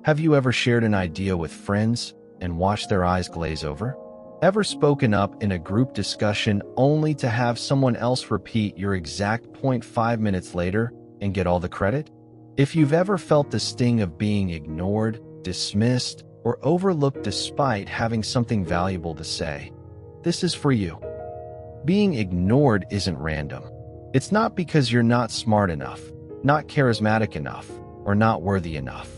Have you ever shared an idea with friends and watched their eyes glaze over? Ever spoken up in a group discussion only to have someone else repeat your exact point 5 minutes later and get all the credit? If you've ever felt the sting of being ignored, dismissed, or overlooked despite having something valuable to say, this is for you. Being ignored isn't random. It's not because you're not smart enough, not charismatic enough, or not worthy enough.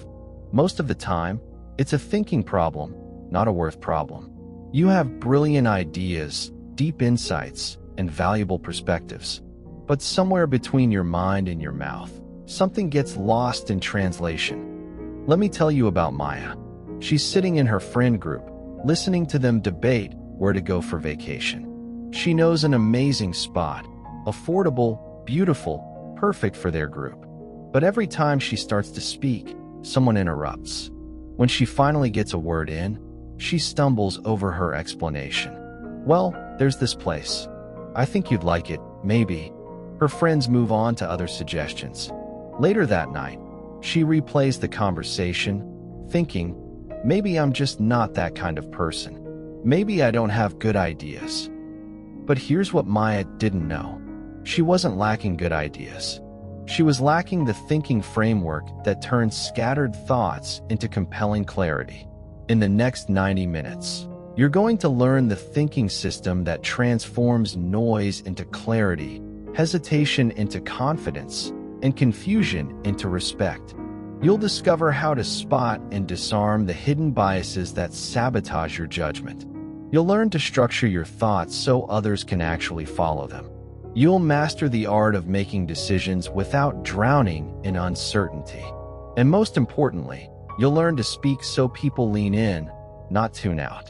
Most of the time, it's a thinking problem, not a worth problem. You have brilliant ideas, deep insights, and valuable perspectives. But somewhere between your mind and your mouth, something gets lost in translation. Let me tell you about Maya. She's sitting in her friend group, listening to them debate where to go for vacation. She knows an amazing spot, affordable, beautiful, perfect for their group. But every time she starts to speak, someone interrupts. When she finally gets a word in, she stumbles over her explanation. Well, there's this place. I think you'd like it, maybe. Her friends move on to other suggestions. Later that night, she replays the conversation, thinking, maybe I'm just not that kind of person. Maybe I don't have good ideas. But here's what Maya didn't know. She wasn't lacking good ideas. She was lacking the thinking framework that turns scattered thoughts into compelling clarity. In the next 90 minutes, you're going to learn the thinking system that transforms noise into clarity, hesitation into confidence, and confusion into respect. You'll discover how to spot and disarm the hidden biases that sabotage your judgment. You'll learn to structure your thoughts so others can actually follow them. You'll master the art of making decisions without drowning in uncertainty. And most importantly, you'll learn to speak so people lean in, not tune out.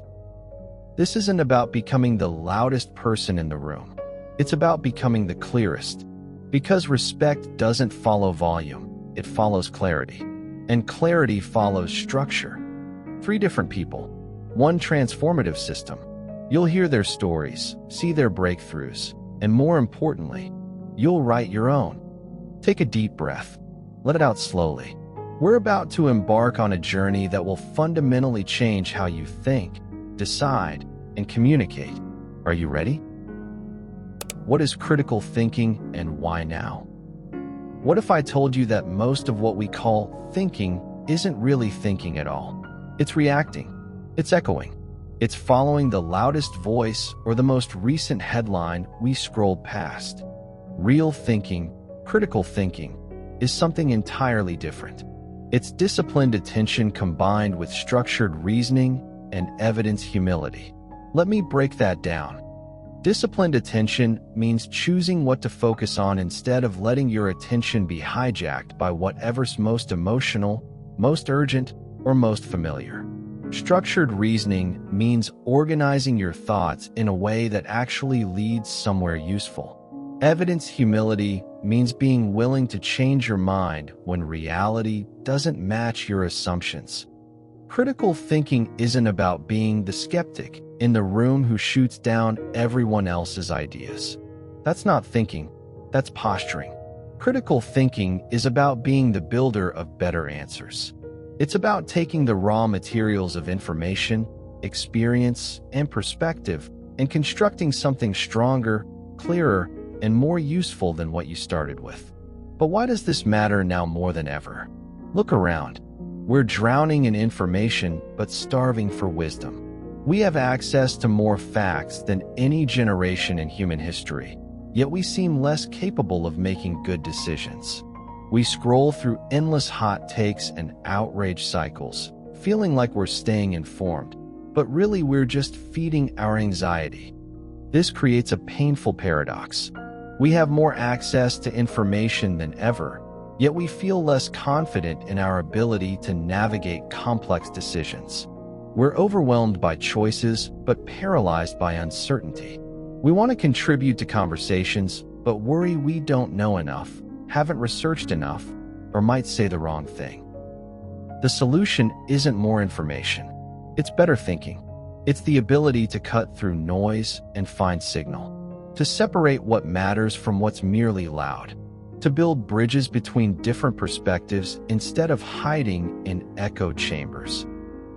This isn't about becoming the loudest person in the room. It's about becoming the clearest. Because respect doesn't follow volume, it follows clarity. And clarity follows structure. 3 different people, 1 transformative system. You'll hear their stories, see their breakthroughs, and more importantly, you'll write your own. Take a deep breath. Let it out slowly. We're about to embark on a journey that will fundamentally change how you think, decide, and communicate. Are you ready? What is critical thinking and why now? What if I told you that most of what we call thinking isn't really thinking at all? It's reacting. It's echoing. It's following the loudest voice or the most recent headline we scrolled past. Real thinking, critical thinking, is something entirely different. It's disciplined attention combined with structured reasoning and evidence humility. Let me break that down. Disciplined attention means choosing what to focus on instead of letting your attention be hijacked by whatever's most emotional, most urgent, or most familiar. Structured reasoning means organizing your thoughts in a way that actually leads somewhere useful. Evidence humility means being willing to change your mind when reality doesn't match your assumptions. Critical thinking isn't about being the skeptic in the room who shoots down everyone else's ideas. That's not thinking, that's posturing. Critical thinking is about being the builder of better answers. It's about taking the raw materials of information, experience, and perspective and constructing something stronger, clearer, and more useful than what you started with. But why does this matter now more than ever? Look around. We're drowning in information but starving for wisdom. We have access to more facts than any generation in human history, yet we seem less capable of making good decisions. We scroll through endless hot takes and outrage cycles, feeling like we're staying informed, but really we're just feeding our anxiety. This creates a painful paradox. We have more access to information than ever, yet we feel less confident in our ability to navigate complex decisions. We're overwhelmed by choices, but paralyzed by uncertainty. We want to contribute to conversations, but worry we don't know enough, haven't researched enough, or might say the wrong thing. The solution isn't more information. It's better thinking. It's the ability to cut through noise and find signal, to separate what matters from what's merely loud. to build bridges between different perspectives instead of hiding in echo chambers.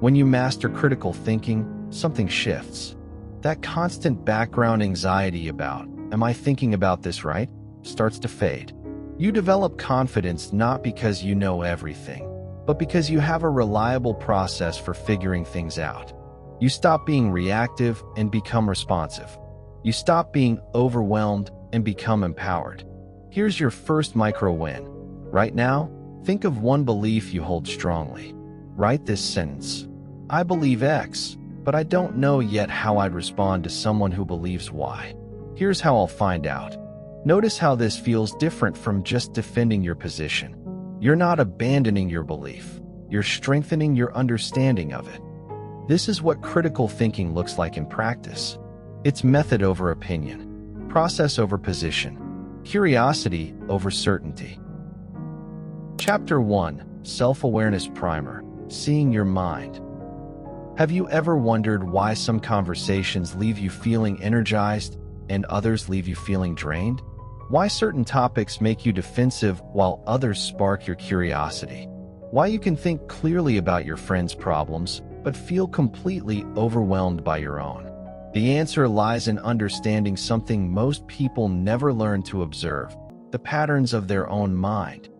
When you master critical thinking, something shifts. That constant background anxiety about, am I thinking about this right, starts to fade. You develop confidence not because you know everything, but because you have a reliable process for figuring things out. You stop being reactive and become responsive. You stop being overwhelmed and become empowered. Here's your first micro win. Right now, think of one belief you hold strongly. Write this sentence. I believe X, but I don't know yet how I'd respond to someone who believes Y. Here's how I'll find out. Notice how this feels different from just defending your position. You're not abandoning your belief. You're strengthening your understanding of it. This is what critical thinking looks like in practice. It's method over opinion, process over position, curiosity over certainty. Chapter 1, Self-Awareness Primer, Seeing Your Mind. Have you ever wondered why some conversations leave you feeling energized and others leave you feeling drained? Why certain topics make you defensive while others spark your curiosity? Why you can think clearly about your friend's problems but feel completely overwhelmed by your own? The answer lies in understanding something most people never learn to observe: the patterns of their own mind.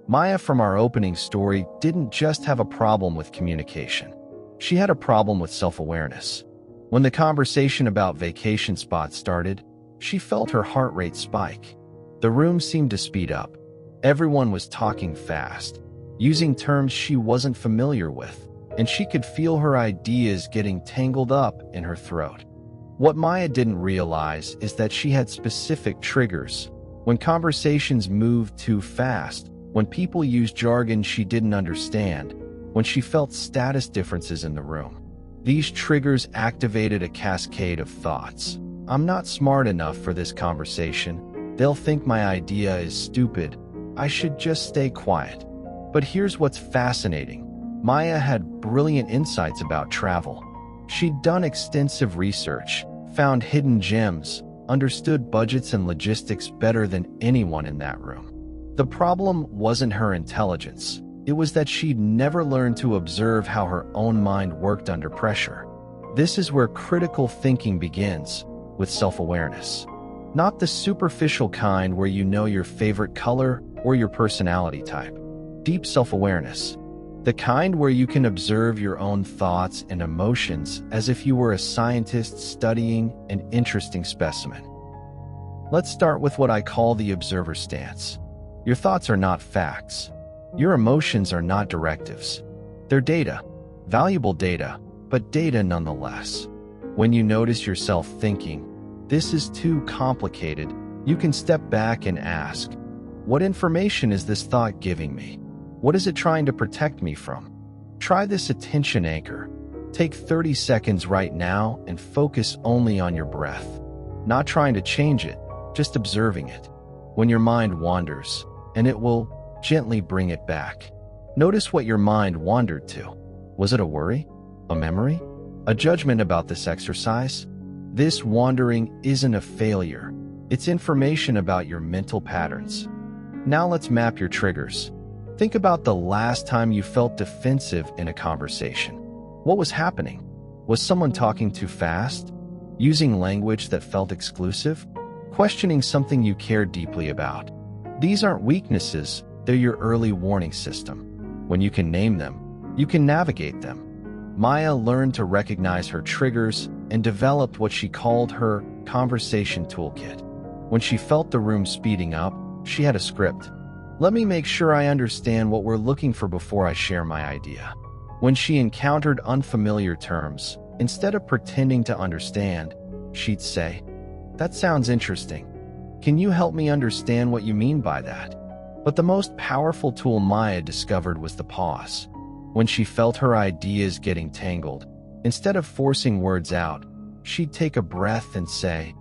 Maya from our opening story didn't just have a problem with communication. She had a problem with self-awareness. When the conversation about vacation spots started, she felt her heart rate spike. The room seemed to speed up. Everyone was talking fast, using terms she wasn't familiar with, and she could feel her ideas getting tangled up in her throat. What Maya didn't realize is that she had specific triggers. When conversations moved too fast, when people used jargon she didn't understand, when she felt status differences in the room, these triggers activated a cascade of thoughts. I'm not smart enough for this conversation. They'll think my idea is stupid. I should just stay quiet. But here's what's fascinating. Maya had brilliant insights about travel. She'd done extensive research, found hidden gems, understood budgets and logistics better than anyone in that room. The problem wasn't her intelligence. It was that she'd never learned to observe how her own mind worked under pressure. This is where critical thinking begins, with self-awareness. Not the superficial kind where you know your favorite color or your personality type. Deep self-awareness. The kind where you can observe your own thoughts and emotions as if you were a scientist studying an interesting specimen. Let's start with what I call the observer stance. Your thoughts are not facts. Your emotions are not directives. They're data. Valuable data, but data nonetheless. When you notice yourself thinking, "This is too complicated," you can step back and ask, what information is this thought giving me? What is it trying to protect me from? Try this attention anchor. Take 30 seconds right now and focus only on your breath. Not trying to change it, just observing it. When your mind wanders, and it will gently bring it back. Notice what your mind wandered to. Was it a worry? A memory? A judgment about this exercise? This wandering isn't a failure. It's information about your mental patterns. Now let's map your triggers. Think about the last time you felt defensive in a conversation. What was happening? Was someone talking too fast? Using language that felt exclusive? Questioning something you care deeply about? These aren't weaknesses, they're your early warning system. When you can name them, you can navigate them. Maya learned to recognize her triggers and developed what she called her conversation toolkit. When she felt the room speeding up, she had a script. Let me make sure I understand what we're looking for before I share my idea. When she encountered unfamiliar terms, instead of pretending to understand, she'd say, "That sounds interesting. Can you help me understand what you mean by that?" But the most powerful tool Maya discovered was the pause. When she felt her ideas getting tangled, instead of forcing words out, she'd take a breath and say,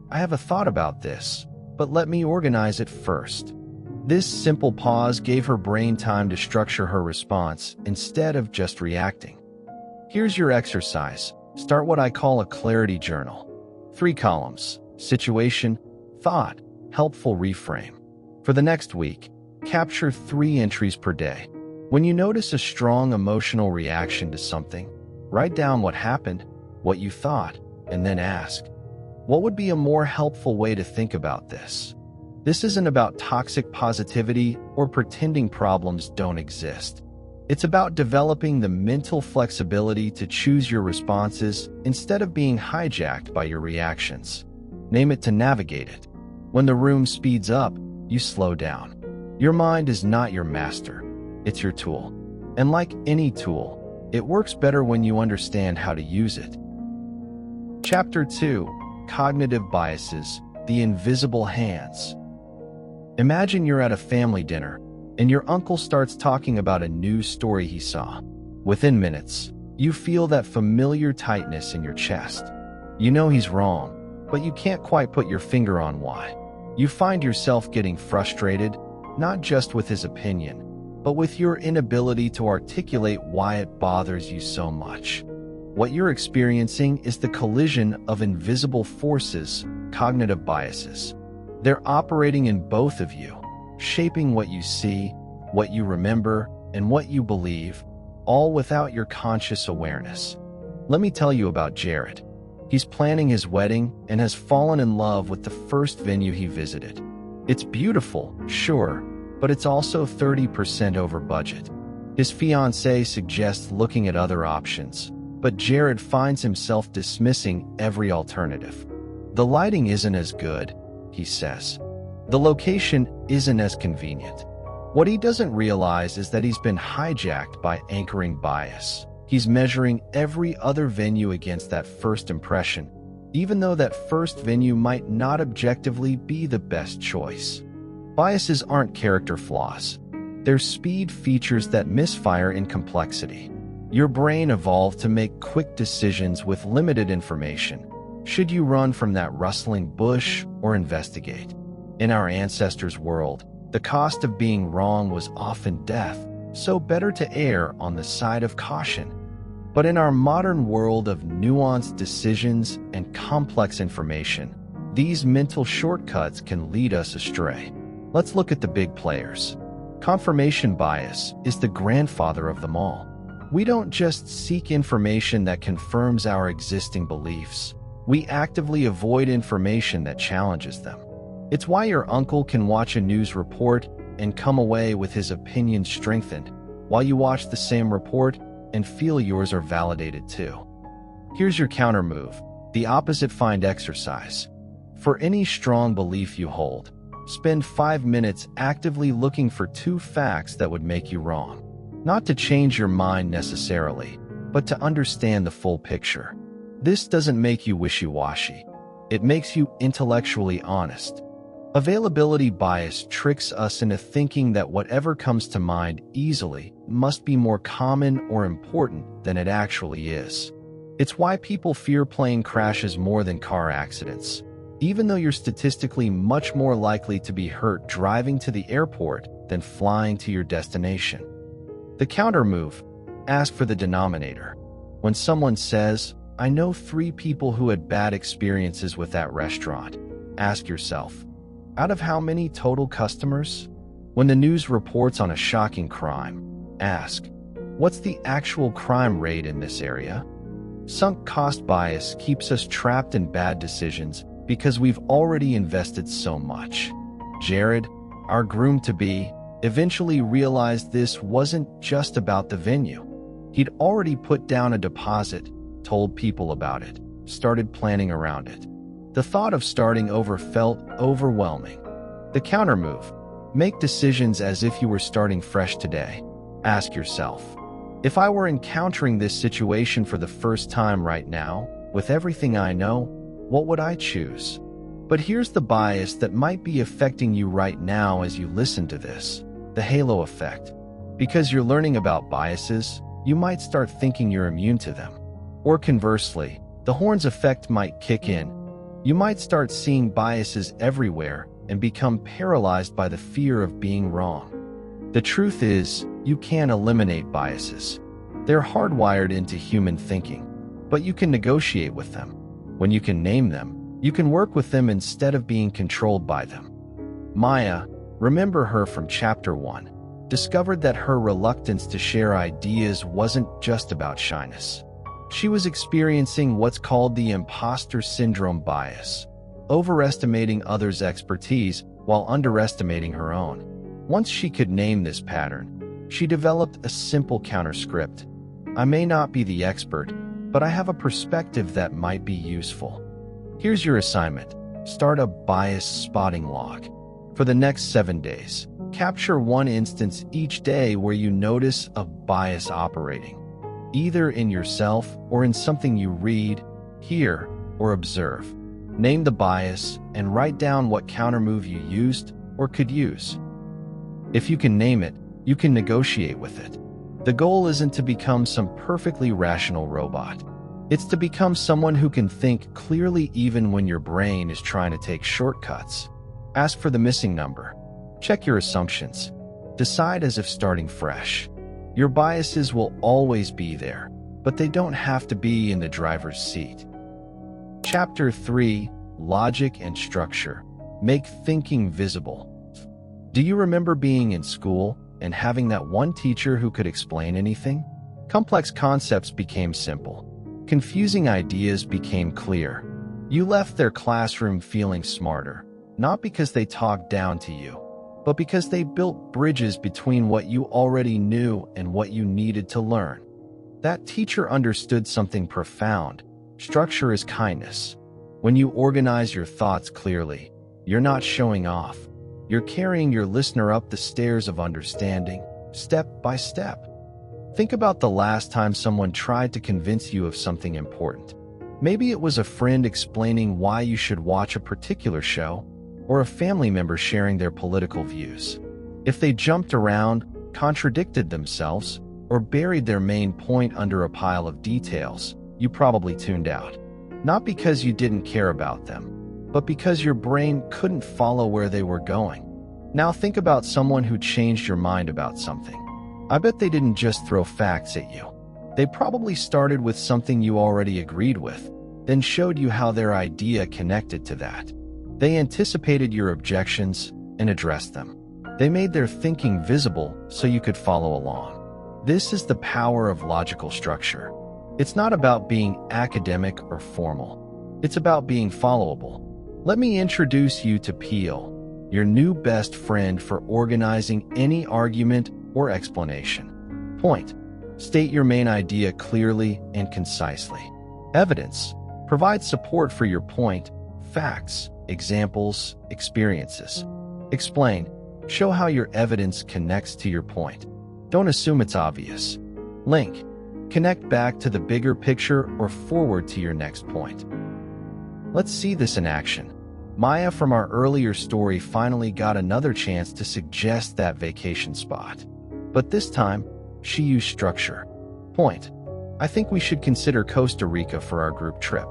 "I have a thought about this, but let me organize it first." This simple pause gave her brain time to structure her response instead of just reacting. Here's your exercise. Start what I call a clarity journal. 3 columns: situation, thought, helpful reframe. For the next week, capture 3 entries per day. When you notice a strong emotional reaction to something, write down what happened, what you thought, and then ask, what would be a more helpful way to think about this? This isn't about toxic positivity or pretending problems don't exist. It's about developing the mental flexibility to choose your responses instead of being hijacked by your reactions. Name it to navigate it. When the room speeds up, you slow down. Your mind is not your master. It's your tool. And like any tool, it works better when you understand how to use it. Chapter 2: Cognitive Biases, the Invisible Hands. Imagine you're at a family dinner, and your uncle starts talking about a news story he saw. Within minutes, you feel that familiar tightness in your chest. You know he's wrong, but you can't quite put your finger on why. You find yourself getting frustrated, not just with his opinion, but with your inability to articulate why it bothers you so much. What you're experiencing is the collision of invisible forces, cognitive biases. They're operating in both of you, shaping what you see, what you remember, and what you believe, all without your conscious awareness. Let me tell you about Jared. He's planning his wedding and has fallen in love with the first venue he visited. It's beautiful, sure, but it's also 30% over budget. His fiancée suggests looking at other options, but Jared finds himself dismissing every alternative. The lighting isn't as good, he says. The location isn't as convenient. What he doesn't realize is that he's been hijacked by anchoring bias. He's measuring every other venue against that first impression, even though that first venue might not objectively be the best choice. Biases aren't character flaws. They're speed features that misfire in complexity. Your brain evolved to make quick decisions with limited information. Should you run from that rustling bush or investigate? In our ancestors' world, the cost of being wrong was often death, so better to err on the side of caution. But in our modern world of nuanced decisions and complex information, these mental shortcuts can lead us astray. Let's look at the big players. Confirmation bias is the grandfather of them all. We don't just seek information that confirms our existing beliefs. We actively avoid information that challenges them. It's why your uncle can watch a news report and come away with his opinion strengthened, while you watch the same report and feel yours are validated too. Here's your counter move, the opposite find exercise. For any strong belief you hold, spend 5 minutes actively looking for 2 facts that would make you wrong. Not to change your mind necessarily, but to understand the full picture. This doesn't make you wishy-washy. It makes you intellectually honest. Availability bias tricks us into thinking that whatever comes to mind easily must be more common or important than it actually is. It's why people fear plane crashes more than car accidents, even though you're statistically much more likely to be hurt driving to the airport than flying to your destination. The counter move: ask for the denominator. When someone says, "I know 3 people who had bad experiences with that restaurant," ask yourself, out of how many total customers? When the news reports on a shocking crime, ask, what's the actual crime rate in this area? Sunk cost bias keeps us trapped in bad decisions because we've already invested so much. Jared, our groom-to-be, eventually realized this wasn't just about the venue. He'd already put down a deposit, told people about it, started planning around it. The thought of starting over felt overwhelming. The counter move: make decisions as if you were starting fresh today. Ask yourself, if I were encountering this situation for the first time right now, with everything I know, what would I choose? But here's the bias that might be affecting you right now as you listen to this: the halo effect. Because you're learning about biases, you might start thinking you're immune to them. Or conversely, the horns effect might kick in. You might start seeing biases everywhere and become paralyzed by the fear of being wrong. The truth is, you can't eliminate biases. They're hardwired into human thinking, but you can negotiate with them. When you can name them, you can work with them instead of being controlled by them. Maya, Remember her from Chapter 1. Discovered that her reluctance to share ideas wasn't just about shyness. She was experiencing what's called the imposter syndrome bias, overestimating others' expertise while underestimating her own. Once she could name this pattern, she developed a simple counterscript. I may not be the expert, but I have a perspective that might be useful. Here's your assignment. Start a bias spotting log. For the next 7 days, capture one instance each day where you notice a bias operating, either in yourself or in something you read, hear, or observe. Name the bias and write down what countermove you used or could use. If you can name it, you can negotiate with it. The goal isn't to become some perfectly rational robot. It's to become someone who can think clearly even when your brain is trying to take shortcuts. Ask for the missing number. Check your assumptions. Decide as if starting fresh. Your biases will always be there, but they don't have to be in the driver's seat. Chapter 3: Logic and Structure. Make thinking visible. Do you remember being in school and having that one teacher who could explain anything? Complex concepts became simple. Confusing ideas became clear. You left their classroom feeling smarter, not because they talked down to you, but because they built bridges between what you already knew and what you needed to learn. That teacher understood something profound. Structure is kindness. When you organize your thoughts clearly, you're not showing off. You're carrying your listener up the stairs of understanding, step by step. Think about the last time someone tried to convince you of something important. Maybe it was a friend explaining why you should watch a particular show, or a family member sharing their political views. If they jumped around, contradicted themselves, or buried their main point under a pile of details, you probably tuned out. Not because you didn't care about them, but because your brain couldn't follow where they were going. Now think about someone who changed your mind about something. I bet they didn't just throw facts at you. They probably started with something you already agreed with, then showed you how their idea connected to that. They anticipated your objections and addressed them. They made their thinking visible so you could follow along. This is the power of logical structure. It's not about being academic or formal. It's about being followable. Let me introduce you to Peel, your new best friend for organizing any argument or explanation. Point: state your main idea clearly and concisely. Evidence: provide support for your point. Facts: examples, experiences. Explain: show how your evidence connects to your point. Don't assume it's obvious. Link: connect back to the bigger picture or forward to your next point. Let's see this in action. Maya from our earlier story finally got another chance to suggest that vacation spot. But this time, she used structure. Point: I think we should consider Costa Rica for our group trip.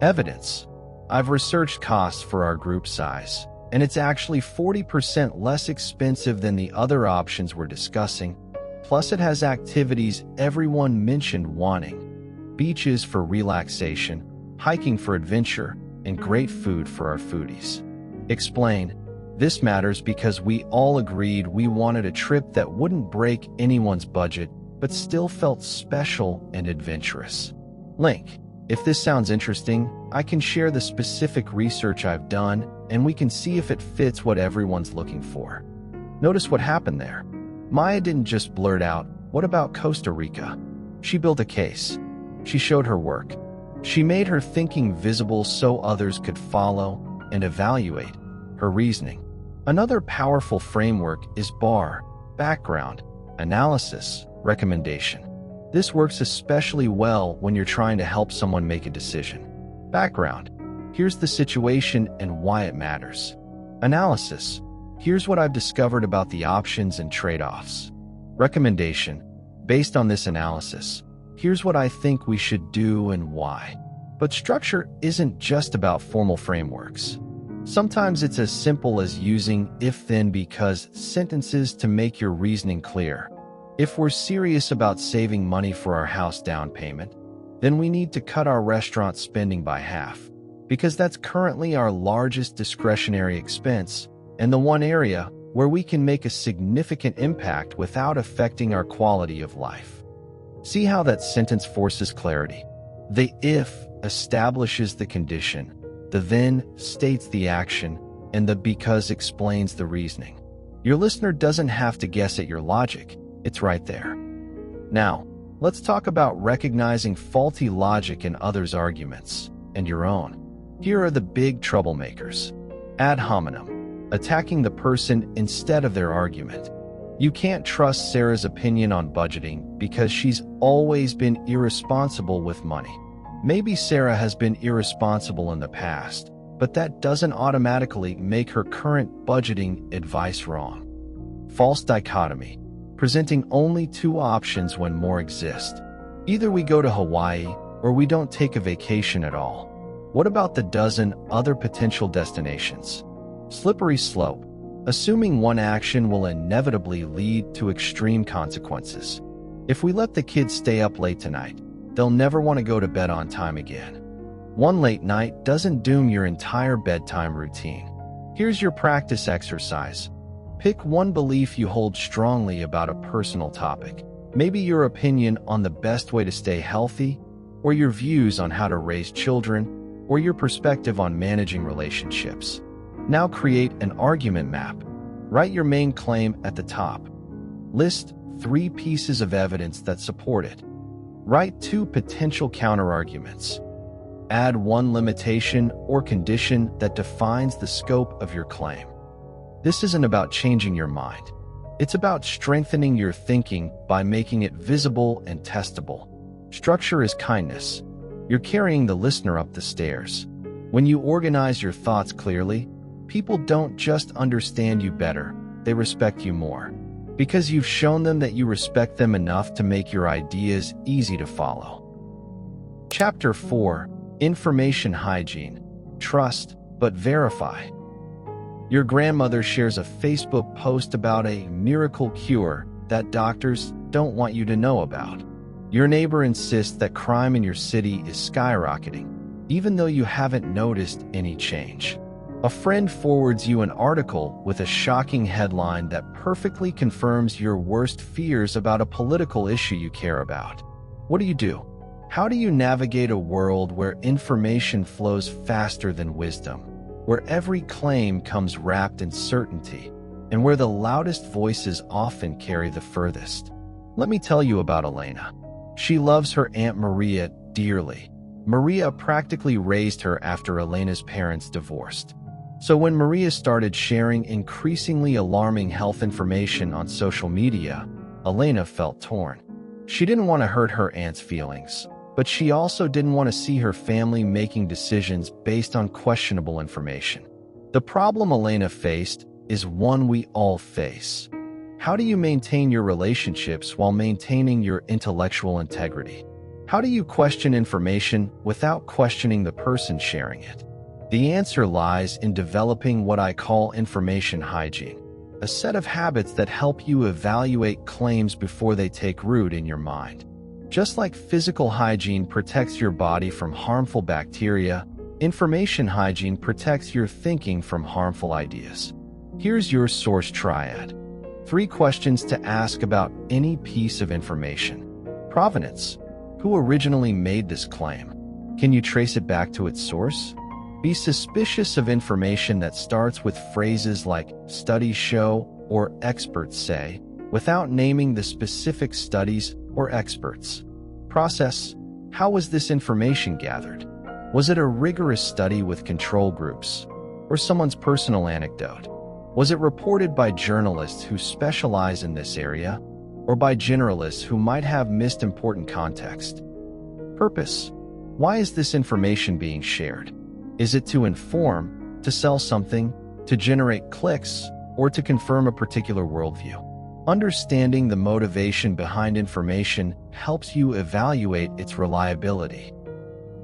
Evidence: I've researched costs for our group size, and it's actually 40% less expensive than the other options we're discussing. Plus, it has activities everyone mentioned wanting: beaches for relaxation, hiking for adventure, and great food for our foodies. Explain: this matters because we all agreed we wanted a trip that wouldn't break anyone's budget, but still felt special and adventurous. Link: if this sounds interesting, I can share the specific research I've done, and we can see if it fits what everyone's looking for. Notice what happened there. Maya didn't just blurt out, "What about Costa Rica?" She built a case. She showed her work. She made her thinking visible so others could follow and evaluate her reasoning. Another powerful framework is BAR, background, analysis, recommendation. This works especially well when you're trying to help someone make a decision. Background: here's the situation and why it matters. Analysis: here's what I've discovered about the options and trade-offs. Recommendation: based on this analysis, here's what I think we should do and why. But structure isn't just about formal frameworks. Sometimes it's as simple as using if-then-because sentences to make your reasoning clear. If we're serious about saving money for our house down payment, then we need to cut our restaurant spending by half, because that's currently our largest discretionary expense and the one area where we can make a significant impact without affecting our quality of life. See how that sentence forces clarity? The if establishes the condition, the then states the action, and the because explains the reasoning. Your listener doesn't have to guess at your logic, it's right there. Now, let's talk about recognizing faulty logic in others' arguments, and your own. Here are the big troublemakers. Ad hominem, attacking the person instead of their argument. You can't trust Sarah's opinion on budgeting because she's always been irresponsible with money. Maybe Sarah has been irresponsible in the past, but that doesn't automatically make her current budgeting advice wrong. False dichotomy, presenting only two options when more exist. Either we go to Hawaii or we don't take a vacation at all. What about the dozen other potential destinations? Slippery slope, assuming one action will inevitably lead to extreme consequences. If we let the kids stay up late tonight, they'll never want to go to bed on time again. One late night doesn't doom your entire bedtime routine. Here's your practice exercise. Pick one belief you hold strongly about a personal topic. Maybe your opinion on the best way to stay healthy, or your views on how to raise children, or your perspective on managing relationships. Now create an argument map. Write your main claim at the top. List 3 pieces of evidence that support it. Write 2 potential counterarguments. Add 1 limitation or condition that defines the scope of your claim. This isn't about changing your mind. It's about strengthening your thinking by making it visible and testable. Structure is kindness. You're carrying the listener up the stairs. When you organize your thoughts clearly, people don't just understand you better, they respect you more. Because you've shown them that you respect them enough to make your ideas easy to follow. Chapter 4. Information Hygiene. Trust, but verify. Your grandmother shares a Facebook post about a miracle cure that doctors don't want you to know about. Your neighbor insists that crime in your city is skyrocketing, even though you haven't noticed any change. A friend forwards you an article with a shocking headline that perfectly confirms your worst fears about a political issue you care about. What do? How do you navigate a world where information flows faster than wisdom, where every claim comes wrapped in certainty, and where the loudest voices often carry the furthest? Let me tell you about Elena. She loves her Aunt Maria dearly. Maria practically raised her after Elena's parents divorced. So when Maria started sharing increasingly alarming health information on social media, Elena felt torn. She didn't want to hurt her aunt's feelings, but she also didn't want to see her family making decisions based on questionable information. The problem Elena faced is one we all face. How do you maintain your relationships while maintaining your intellectual integrity? How do you question information without questioning the person sharing it? The answer lies in developing what I call information hygiene, a set of habits that help you evaluate claims before they take root in your mind. Just like physical hygiene protects your body from harmful bacteria, information hygiene protects your thinking from harmful ideas. Here's your source triad. 3 questions to ask about any piece of information. Provenance. Who originally made this claim? Can you trace it back to its source? Be suspicious of information that starts with phrases like studies show or experts say, without naming the specific studies or experts. Process. How was this information gathered? Was it a rigorous study with control groups, or someone's personal anecdote? Was it reported by journalists who specialize in this area, or by generalists who might have missed important context? Purpose. Why is this information being shared? Is it to inform, to sell something, to generate clicks, or to confirm a particular worldview? Understanding the motivation behind information helps you evaluate its reliability.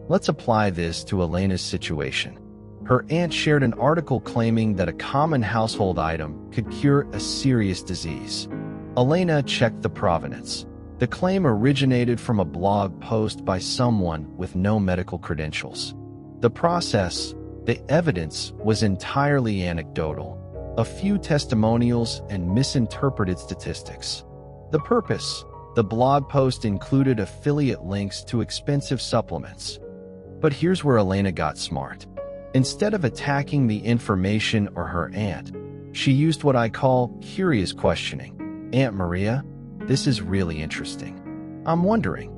Let's apply this to Elena's situation. Her aunt shared an article claiming that a common household item could cure a serious disease. Elena checked the provenance. The claim originated from a blog post by someone with no medical credentials. The process, the evidence, was entirely anecdotal. a few testimonials, and misinterpreted statistics. The purpose: the blog post included affiliate links to expensive supplements. But here's where Elena got smart. Instead of attacking the information or her aunt, she used what I call curious questioning. Aunt Maria, this is really interesting. I'm wondering,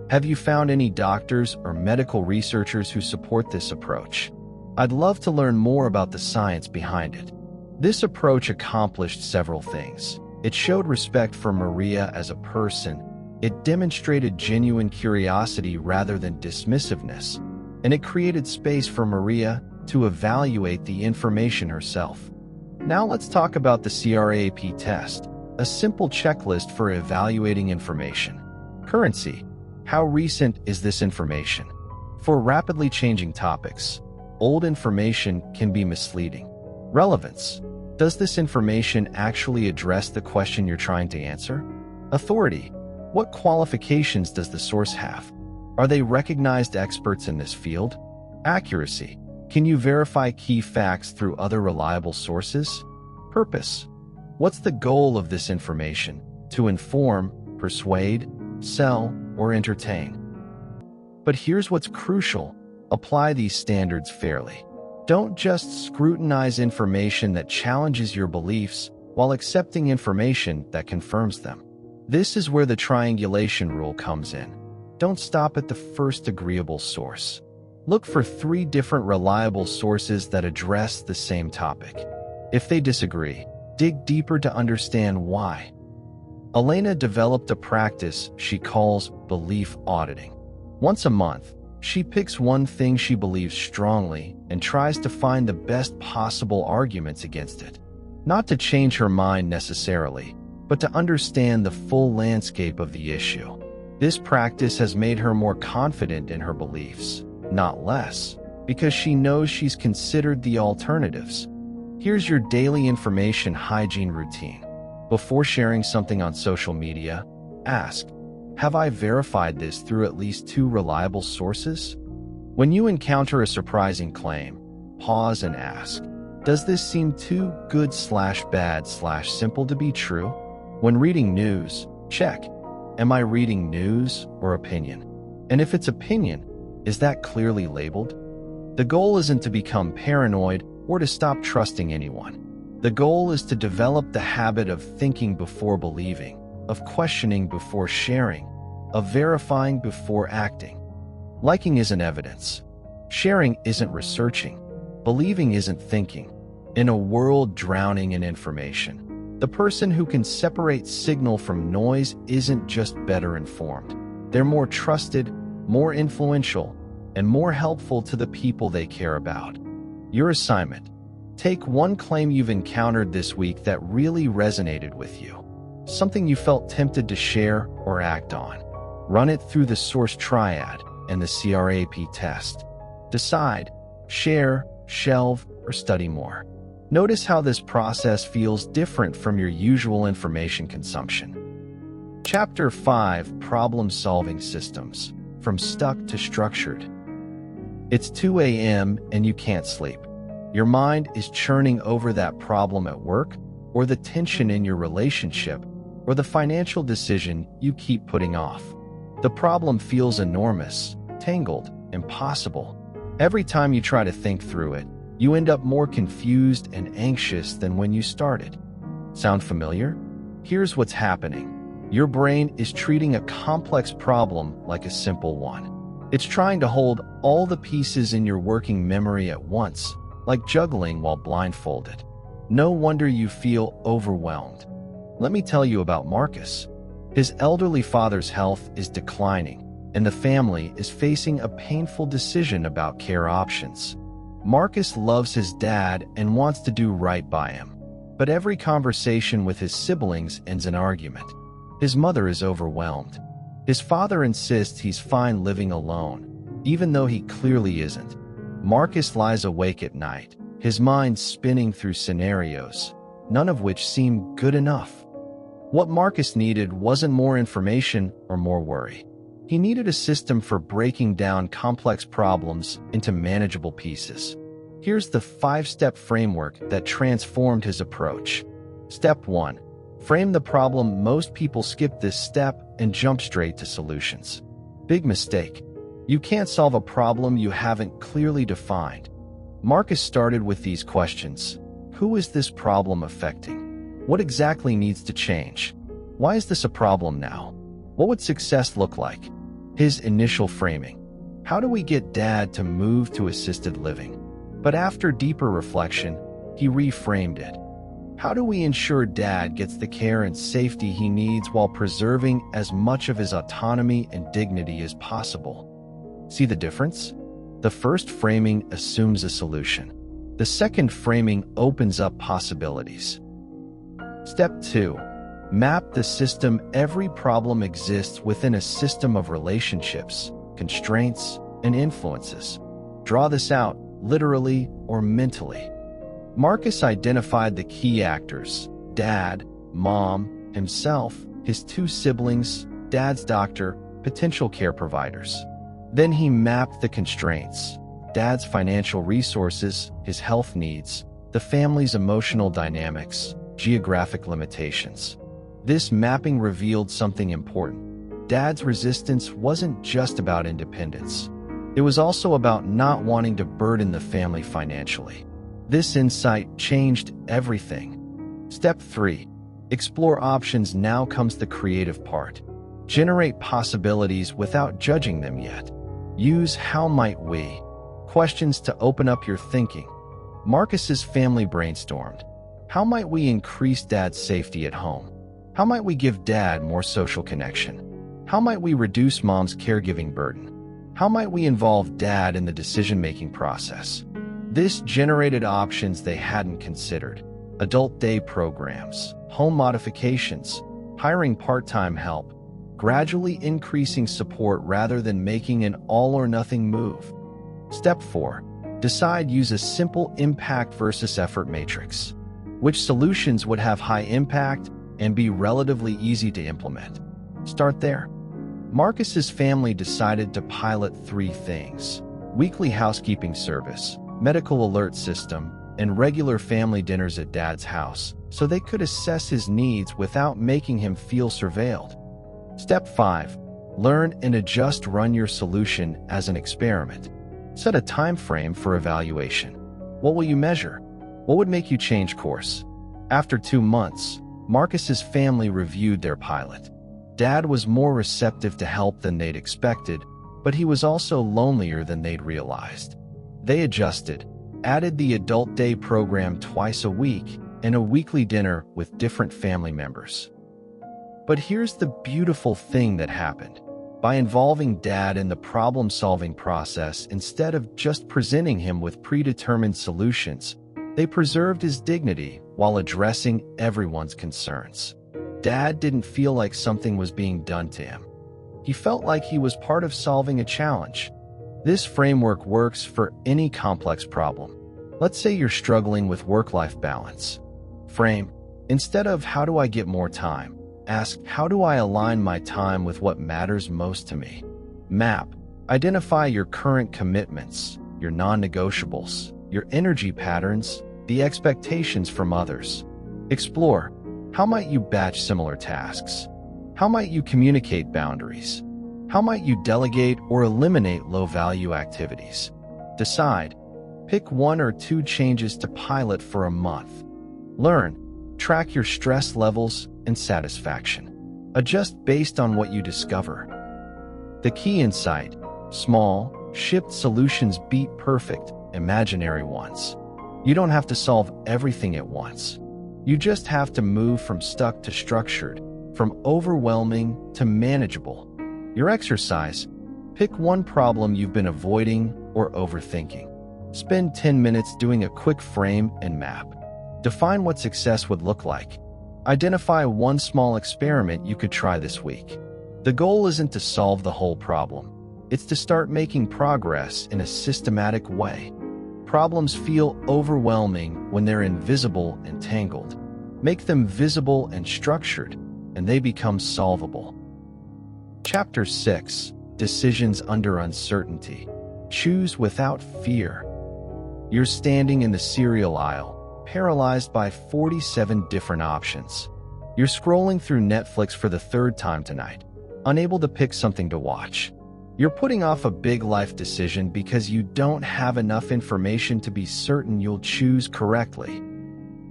have you found any doctors or medical researchers who support this approach? I'd love to learn more about the science behind it. This approach accomplished several things. It showed respect for Maria as a person. It demonstrated genuine curiosity rather than dismissiveness. And it created space for Maria to evaluate the information herself. Now let's talk about the CRAP test, a simple checklist for evaluating information. Currency: how recent is this information? For rapidly changing topics, old information can be misleading. Relevance: does this information actually address the question you're trying to answer? Authority: what qualifications does the source have? Are they recognized experts in this field? Accuracy: can you verify key facts through other reliable sources? Purpose: what's the goal of this information? To inform, persuade, sell, or entertain? But here's what's crucial: apply these standards fairly. Don't just scrutinize information that challenges your beliefs while accepting information that confirms them. This is where the triangulation rule comes in. Don't stop at the first agreeable source. Look for 3 different reliable sources that address the same topic. If they disagree, dig deeper to understand why. Elena developed a practice she calls belief auditing. Once a month, she picks one thing she believes strongly and tries to find the best possible arguments against it. Not to change her mind necessarily, but to understand the full landscape of the issue. This practice has made her more confident in her beliefs, not less, because she knows she's considered the alternatives. Here's your daily information hygiene routine. Before sharing something on social media, ask, have I verified this through at least 2 reliable sources? When you encounter a surprising claim, pause and ask, does this seem too good/bad/simple to be true? When reading news, check, am I reading news or opinion? And if it's opinion, is that clearly labeled? The goal isn't to become paranoid or to stop trusting anyone. The goal is to develop the habit of thinking before believing, of questioning before sharing, of verifying before acting. Liking isn't evidence. Sharing isn't researching. Believing isn't thinking. In a world drowning in information, the person who can separate signal from noise isn't just better informed. They're more trusted, more influential, and more helpful to the people they care about. Your assignment: take one claim you've encountered this week that really resonated with you, something you felt tempted to share or act on. Run it through the source triad and the CRAP test. Decide: share, shelve, or study more. Notice how this process feels different from your usual information consumption. Chapter 5: Problem-Solving Systems. From Stuck to Structured. It's 2 a.m. and you can't sleep. Your mind is churning over that problem at work, or the tension in your relationship, or the financial decision you keep putting off. The problem feels enormous, tangled, impossible. Every time you try to think through it, you end up more confused and anxious than when you started. Sound familiar? Here's what's happening. Your brain is treating a complex problem like a simple one. It's trying to hold all the pieces in your working memory at once, like juggling while blindfolded. No wonder you feel overwhelmed. Let me tell you about Marcus. His elderly father's health is declining, and the family is facing a painful decision about care options. Marcus loves his dad and wants to do right by him, but every conversation with his siblings ends in argument. His mother is overwhelmed. His father insists he's fine living alone, even though he clearly isn't. Marcus lies awake at night, his mind spinning through scenarios, none of which seem good enough. What Marcus needed wasn't more information or more worry. He needed a system for breaking down complex problems into manageable pieces. Here's the 5-step framework that transformed his approach. Step 1. Frame the problem. Most people skip this step and jump straight to solutions. Big mistake. You can't solve a problem you haven't clearly defined. Marcus started with these questions. Who is this problem affecting? What exactly needs to change? Why is this a problem now? What would success look like? His initial framing. How do we get Dad to move to assisted living? But after deeper reflection, he reframed it. How do we ensure Dad gets the care and safety he needs while preserving as much of his autonomy and dignity as possible? See the difference? The first framing assumes a solution. The second framing opens up possibilities. Step 2. Map the system. Every problem exists within a system of relationships, constraints, and influences. Draw this out, literally or mentally. Marcus identified the key actors: Dad, Mom, himself, his 2 siblings, Dad's doctor, potential care providers. Then he mapped the constraints: Dad's financial resources, his health needs, the family's emotional dynamics, geographic limitations. This mapping revealed something important. Dad's resistance wasn't just about independence. It was also about not wanting to burden the family financially. This insight changed everything. Step 3. Explore options. Now comes the creative part. Generate possibilities without judging them yet. Use "how might we" questions to open up your thinking. Marcus's family brainstormed. How might we increase Dad's safety at home? How might we give Dad more social connection? How might we reduce Mom's caregiving burden? How might we involve Dad in the decision-making process? This generated options they hadn't considered: adult day programs, home modifications, hiring part-time help, gradually increasing support rather than making an all-or-nothing move. Step 4. Decide. Use a simple impact versus effort matrix. Which solutions would have high impact and be relatively easy to implement? Start there. Marcus's family decided to pilot 3 things: weekly housekeeping service, medical alert system, and regular family dinners at Dad's house, so they could assess his needs without making him feel surveilled. Step 5. Learn and adjust. Run your solution as an experiment. Set a time frame for evaluation. What will you measure? What would make you change course? After 2 months, Marcus's family reviewed their pilot. Dad was more receptive to help than they'd expected, but he was also lonelier than they'd realized. They adjusted, added the adult day program twice a week, and a weekly dinner with different family members. But here's the beautiful thing that happened. By involving Dad in the problem-solving process instead of just presenting him with predetermined solutions, they preserved his dignity while addressing everyone's concerns. Dad didn't feel like something was being done to him. He felt like he was part of solving a challenge. This framework works for any complex problem. Let's say you're struggling with work-life balance. Frame: instead of "how do I get more time?" ask "how do I align my time with what matters most to me?" Map: identify your current commitments, your non-negotiables, your energy patterns, the expectations from others. Explore: how might you batch similar tasks? How might you communicate boundaries? How might you delegate or eliminate low-value activities? Decide. Pick 1 or 2 changes to pilot for a month. Learn. Track your stress levels and satisfaction. Adjust based on what you discover. The key insight: small, shipped solutions beat perfect, imaginary ones. You don't have to solve everything at once. You just have to move from stuck to structured, from overwhelming to manageable. Your exercise: pick 1 problem you've been avoiding or overthinking. Spend 10 minutes doing a quick frame and map. Define what success would look like. Identify 1 small experiment you could try this week. The goal isn't to solve the whole problem. It's to start making progress in a systematic way. Problems feel overwhelming when they're invisible and tangled. Make them visible and structured, and they become solvable. Chapter 6: Decisions under Uncertainty. Choose without fear. You're standing in the cereal aisle, paralyzed by 47 different options. You're scrolling through Netflix for the third time tonight, unable to pick something to watch. You're putting off a big life decision because you don't have enough information to be certain you'll choose correctly.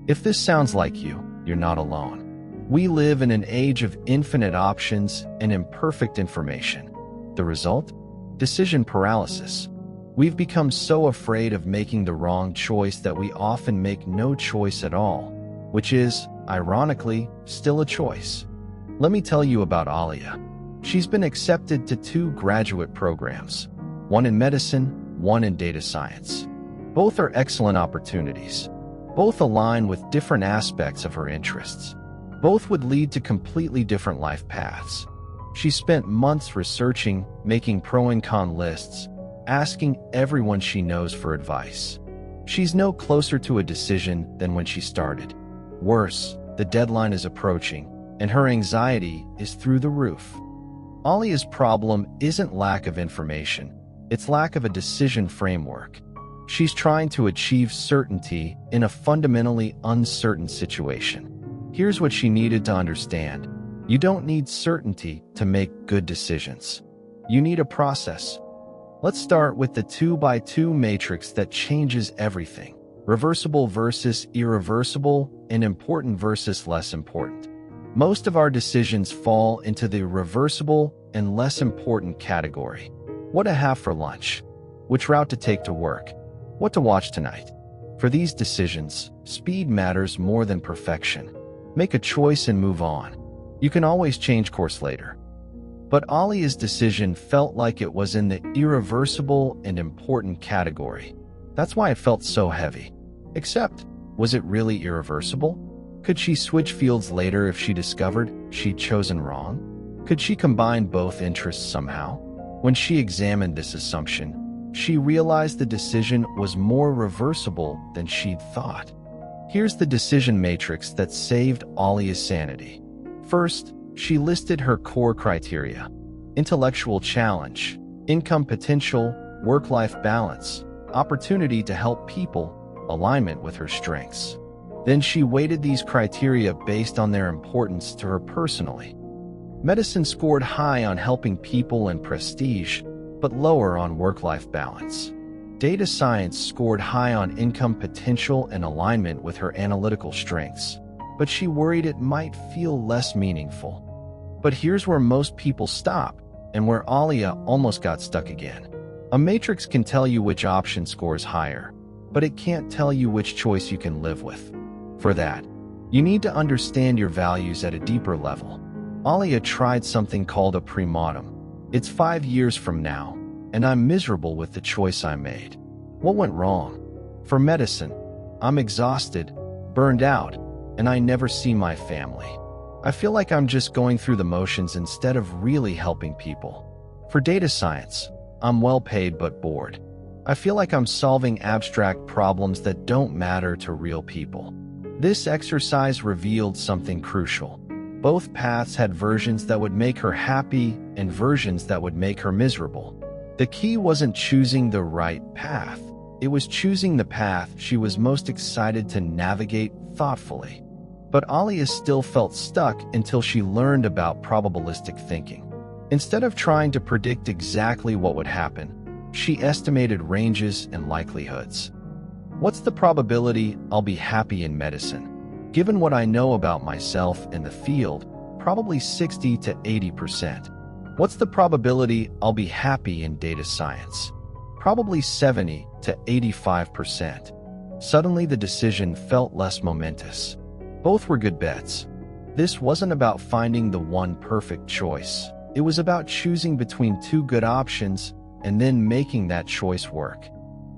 If this sounds like you, you're not alone. We live in an age of infinite options and imperfect information. The result? Decision paralysis. We've become so afraid of making the wrong choice that we often make no choice at all, which is, ironically, still a choice. Let me tell you about Alia. She's been accepted to 2 graduate programs, one in medicine, one in data science. Both are excellent opportunities. Both align with different aspects of her interests. Both would lead to completely different life paths. She spent months researching, making pro and con lists, asking everyone she knows for advice. She's no closer to a decision than when she started. Worse, the deadline is approaching, and her anxiety is through the roof. Alia's problem isn't lack of information, it's lack of a decision framework. She's trying to achieve certainty in a fundamentally uncertain situation. Here's what she needed to understand. You don't need certainty to make good decisions. You need a process. Let's start with the 2x2 matrix that changes everything. Reversible versus irreversible, and important versus less important. Most of our decisions fall into the reversible and less important category. What to have for lunch? Which route to take to work? What to watch tonight? For these decisions, speed matters more than perfection. Make a choice and move on. You can always change course later. But Alia's decision felt like it was in the irreversible and important category. That's why it felt so heavy. Except, was it really irreversible? Could she switch fields later if she discovered she'd chosen wrong? Could she combine both interests somehow? When she examined this assumption, she realized the decision was more reversible than she'd thought. Here's the decision matrix that saved Alia's sanity. First, she listed her core criteria: intellectual challenge, income potential, work-life balance, opportunity to help people, alignment with her strengths. Then she weighted these criteria based on their importance to her personally. Medicine scored high on helping people and prestige, but lower on work-life balance. Data science scored high on income potential and alignment with her analytical strengths, but she worried it might feel less meaningful. But here's where most people stop, and where Alia almost got stuck again. A matrix can tell you which option scores higher, but it can't tell you which choice you can live with. For that, you need to understand your values at a deeper level. Alia tried something called a premortem. It's 5 years from now, and I'm miserable with the choice I made. What went wrong? For medicine, I'm exhausted, burned out, and I never see my family. I feel like I'm just going through the motions instead of really helping people. For data science, I'm well paid but bored. I feel like I'm solving abstract problems that don't matter to real people. This exercise revealed something crucial. Both paths had versions that would make her happy and versions that would make her miserable. The key wasn't choosing the right path. It was choosing the path she was most excited to navigate thoughtfully. But Alia still felt stuck until she learned about probabilistic thinking. Instead of trying to predict exactly what would happen, she estimated ranges and likelihoods. What's the probability I'll be happy in medicine? Given what I know about myself and the field, probably 60 to 80%. What's the probability I'll be happy in data science? Probably 70 to 85%. Suddenly the decision felt less momentous. Both were good bets. This wasn't about finding the one perfect choice. It was about choosing between 2 good options and then making that choice work.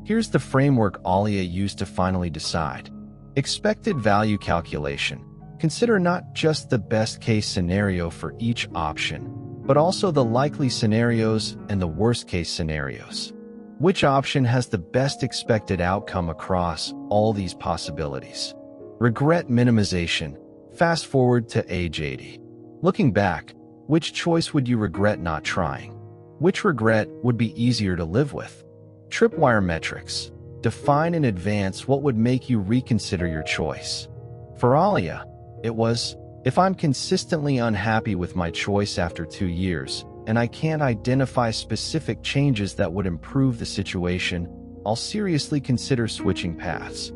Here's the framework Alia used to finally decide. Expected value calculation. Consider not just the best-case scenario for each option, but also the likely scenarios and the worst-case scenarios. Which option has the best expected outcome across all these possibilities? Regret minimization. Fast forward to age 80. Looking back, which choice would you regret not trying? Which regret would be easier to live with? Tripwire metrics. Define in advance what would make you reconsider your choice. For Alia, it was, if I'm consistently unhappy with my choice after 2 years, and I can't identify specific changes that would improve the situation, I'll seriously consider switching paths.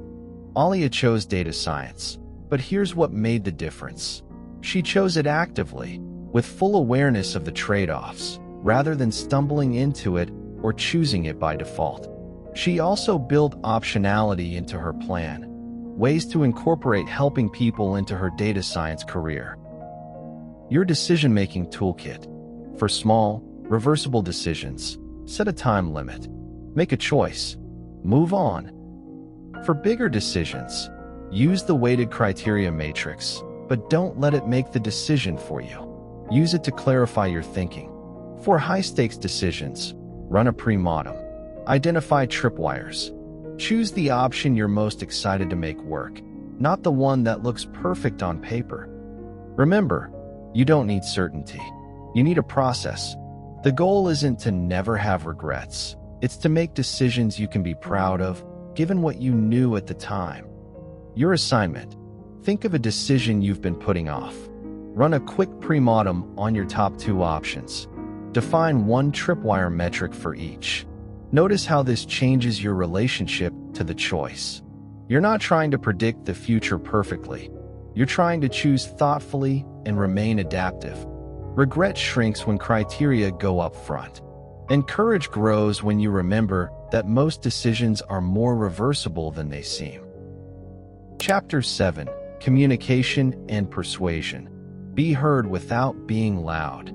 Alia chose data science, but here's what made the difference. She chose it actively, with full awareness of the trade-offs, rather than stumbling into it or choosing it by default. She also built optionality into her plan, ways to incorporate helping people into her data science career. Your decision-making toolkit. For small, reversible decisions, set a time limit. Make a choice. Move on. For bigger decisions, use the weighted criteria matrix, but don't let it make the decision for you. Use it to clarify your thinking. For high-stakes decisions, run a pre-mortem. Identify tripwires. Choose the option you're most excited to make work, not the one that looks perfect on paper. Remember, you don't need certainty. You need a process. The goal isn't to never have regrets. It's to make decisions you can be proud of, given what you knew at the time. Your assignment. Think of a decision you've been putting off. Run a quick pre-mortem on your top 2 options. Define 1 tripwire metric for each. Notice how this changes your relationship to the choice. You're not trying to predict the future perfectly. You're trying to choose thoughtfully and remain adaptive. Regret shrinks when criteria go up front. And courage grows when you remember that most decisions are more reversible than they seem. Chapter 7. Communication and Persuasion. Be heard without being loud.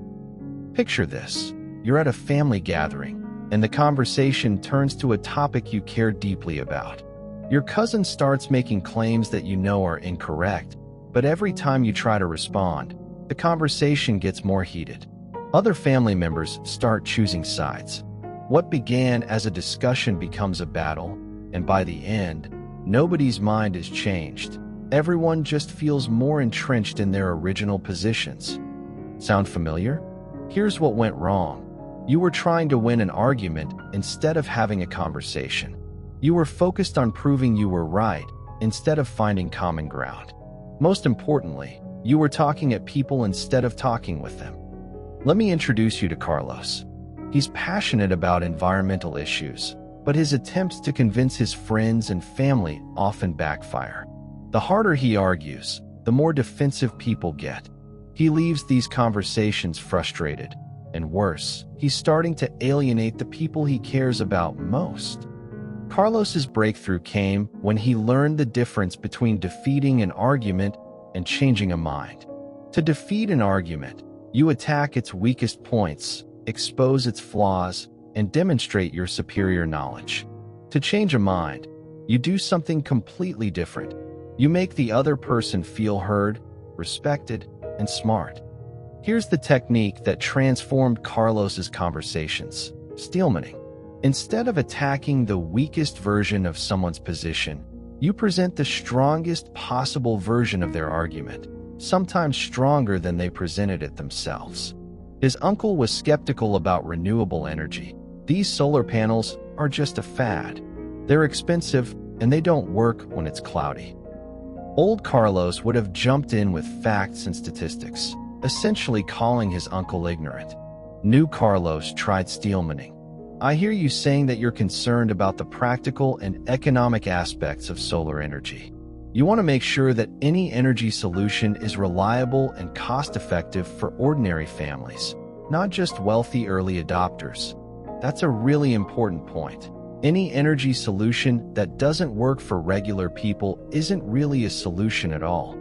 Picture this. You're at a family gathering, and the conversation turns to a topic you care deeply about. Your cousin starts making claims that you know are incorrect, but every time you try to respond, the conversation gets more heated. Other family members start choosing sides. What began as a discussion becomes a battle, and by the end, nobody's mind is changed. Everyone just feels more entrenched in their original positions. Sound familiar? Here's what went wrong. You were trying to win an argument instead of having a conversation. You were focused on proving you were right instead of finding common ground. Most importantly, you were talking at people instead of talking with them. Let me introduce you to Carlos. He's passionate about environmental issues, but his attempts to convince his friends and family often backfire. The harder he argues, the more defensive people get. He leaves these conversations frustrated, and worse, he's starting to alienate the people he cares about most. Carlos's breakthrough came when he learned the difference between defeating an argument and changing a mind. To defeat an argument, you attack its weakest points, expose its flaws, and demonstrate your superior knowledge. To change a mind, you do something completely different. You make the other person feel heard, respected, and smart. Here's the technique that transformed Carlos's conversations: steelmaning. Instead of attacking the weakest version of someone's position, you present the strongest possible version of their argument, sometimes stronger than they presented it themselves. His uncle was skeptical about renewable energy. These solar panels are just a fad. They're expensive, and they don't work when it's cloudy. Old Carlos would have jumped in with facts and statistics, essentially calling his uncle ignorant. New Carlos tried steelmaning. I hear you saying that you're concerned about the practical and economic aspects of solar energy. You want to make sure that any energy solution is reliable and cost-effective for ordinary families, not just wealthy early adopters. That's a really important point. Any energy solution that doesn't work for regular people isn't really a solution at all.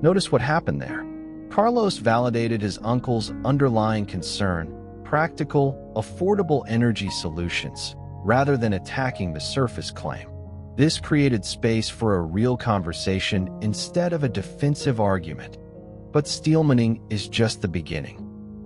Notice what happened there. Carlos validated his uncle's underlying concern: practical, affordable energy solutions, rather than attacking the surface claim. This created space for a real conversation instead of a defensive argument. But steelmaning is just the beginning.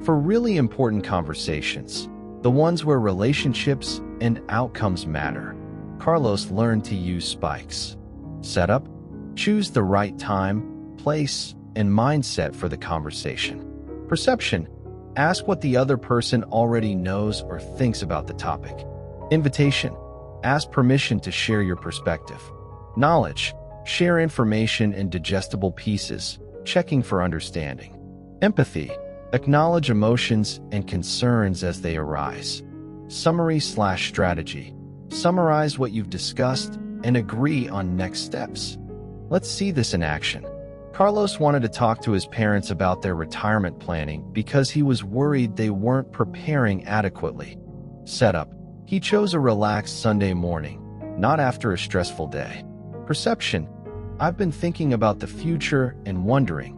For really important conversations, the ones where relationships and outcomes matter, Carlos learned to use spikes. Setup: choose the right time, place, and mindset for the conversation. Perception: ask what the other person already knows or thinks about the topic. Invitation: Ask permission to share your perspective. Knowledge. Share information in digestible pieces, checking for understanding. Empathy. Acknowledge emotions and concerns as they arise. Summary/strategy. Summarize what you've discussed and agree on next steps. Let's see this in action. Carlos wanted to talk to his parents about their retirement planning because he was worried they weren't preparing adequately. Setup. He chose a relaxed Sunday morning, not after a stressful day. Perception. I've been thinking about the future and wondering,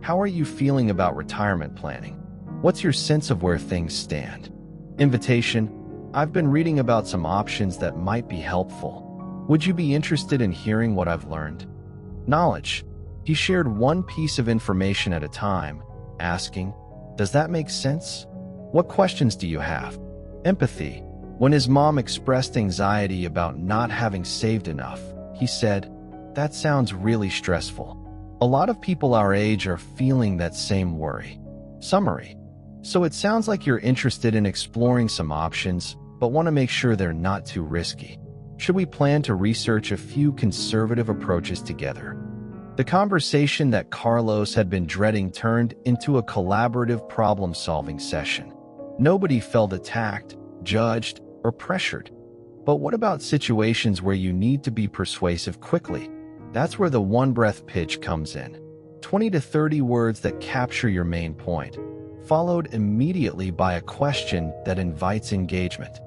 how are you feeling about retirement planning? What's your sense of where things stand? Invitation. I've been reading about some options that might be helpful. Would you be interested in hearing what I've learned? Knowledge. He shared one piece of information at a time, asking, does that make sense? What questions do you have? Empathy. When his mom expressed anxiety about not having saved enough, he said, that sounds really stressful. A lot of people our age are feeling that same worry. Summary. So it sounds like you're interested in exploring some options, but want to make sure they're not too risky. Should we plan to research a few conservative approaches together? The conversation that Carlos had been dreading turned into a collaborative problem-solving session. Nobody felt attacked, judged, or pressured. But what about situations where you need to be persuasive quickly? That's where the one-breath pitch comes in. 20 to 30 words that capture your main point, followed immediately by a question that invites engagement.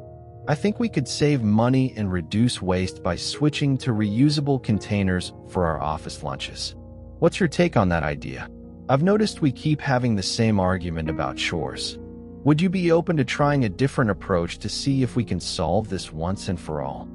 I think we could save money and reduce waste by switching to reusable containers for our office lunches. What's your take on that idea? I've noticed we keep having the same argument about chores. Would you be open to trying a different approach to see if we can solve this once and for all?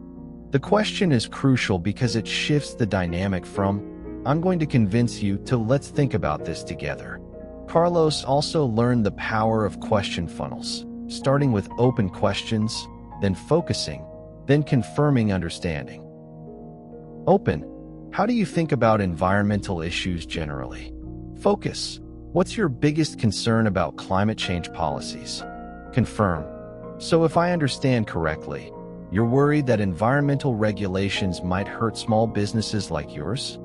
The question is crucial because it shifts the dynamic from, I'm going to convince you, to let's think about this together. Carlos also learned the power of question funnels, starting with open questions, then focusing, then confirming understanding. Open. How do you think about environmental issues generally? Focus. What's your biggest concern about climate change policies? Confirm. So if I understand correctly, you're worried that environmental regulations might hurt small businesses like yours?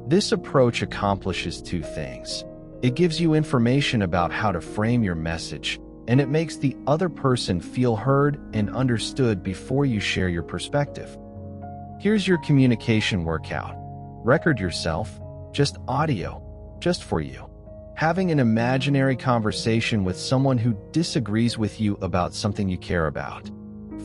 This approach accomplishes two things. It gives you information about how to frame your message, and it makes the other person feel heard and understood before you share your perspective. Here's your communication workout. Record yourself, just audio, just for you. Having an imaginary conversation with someone who disagrees with you about something you care about.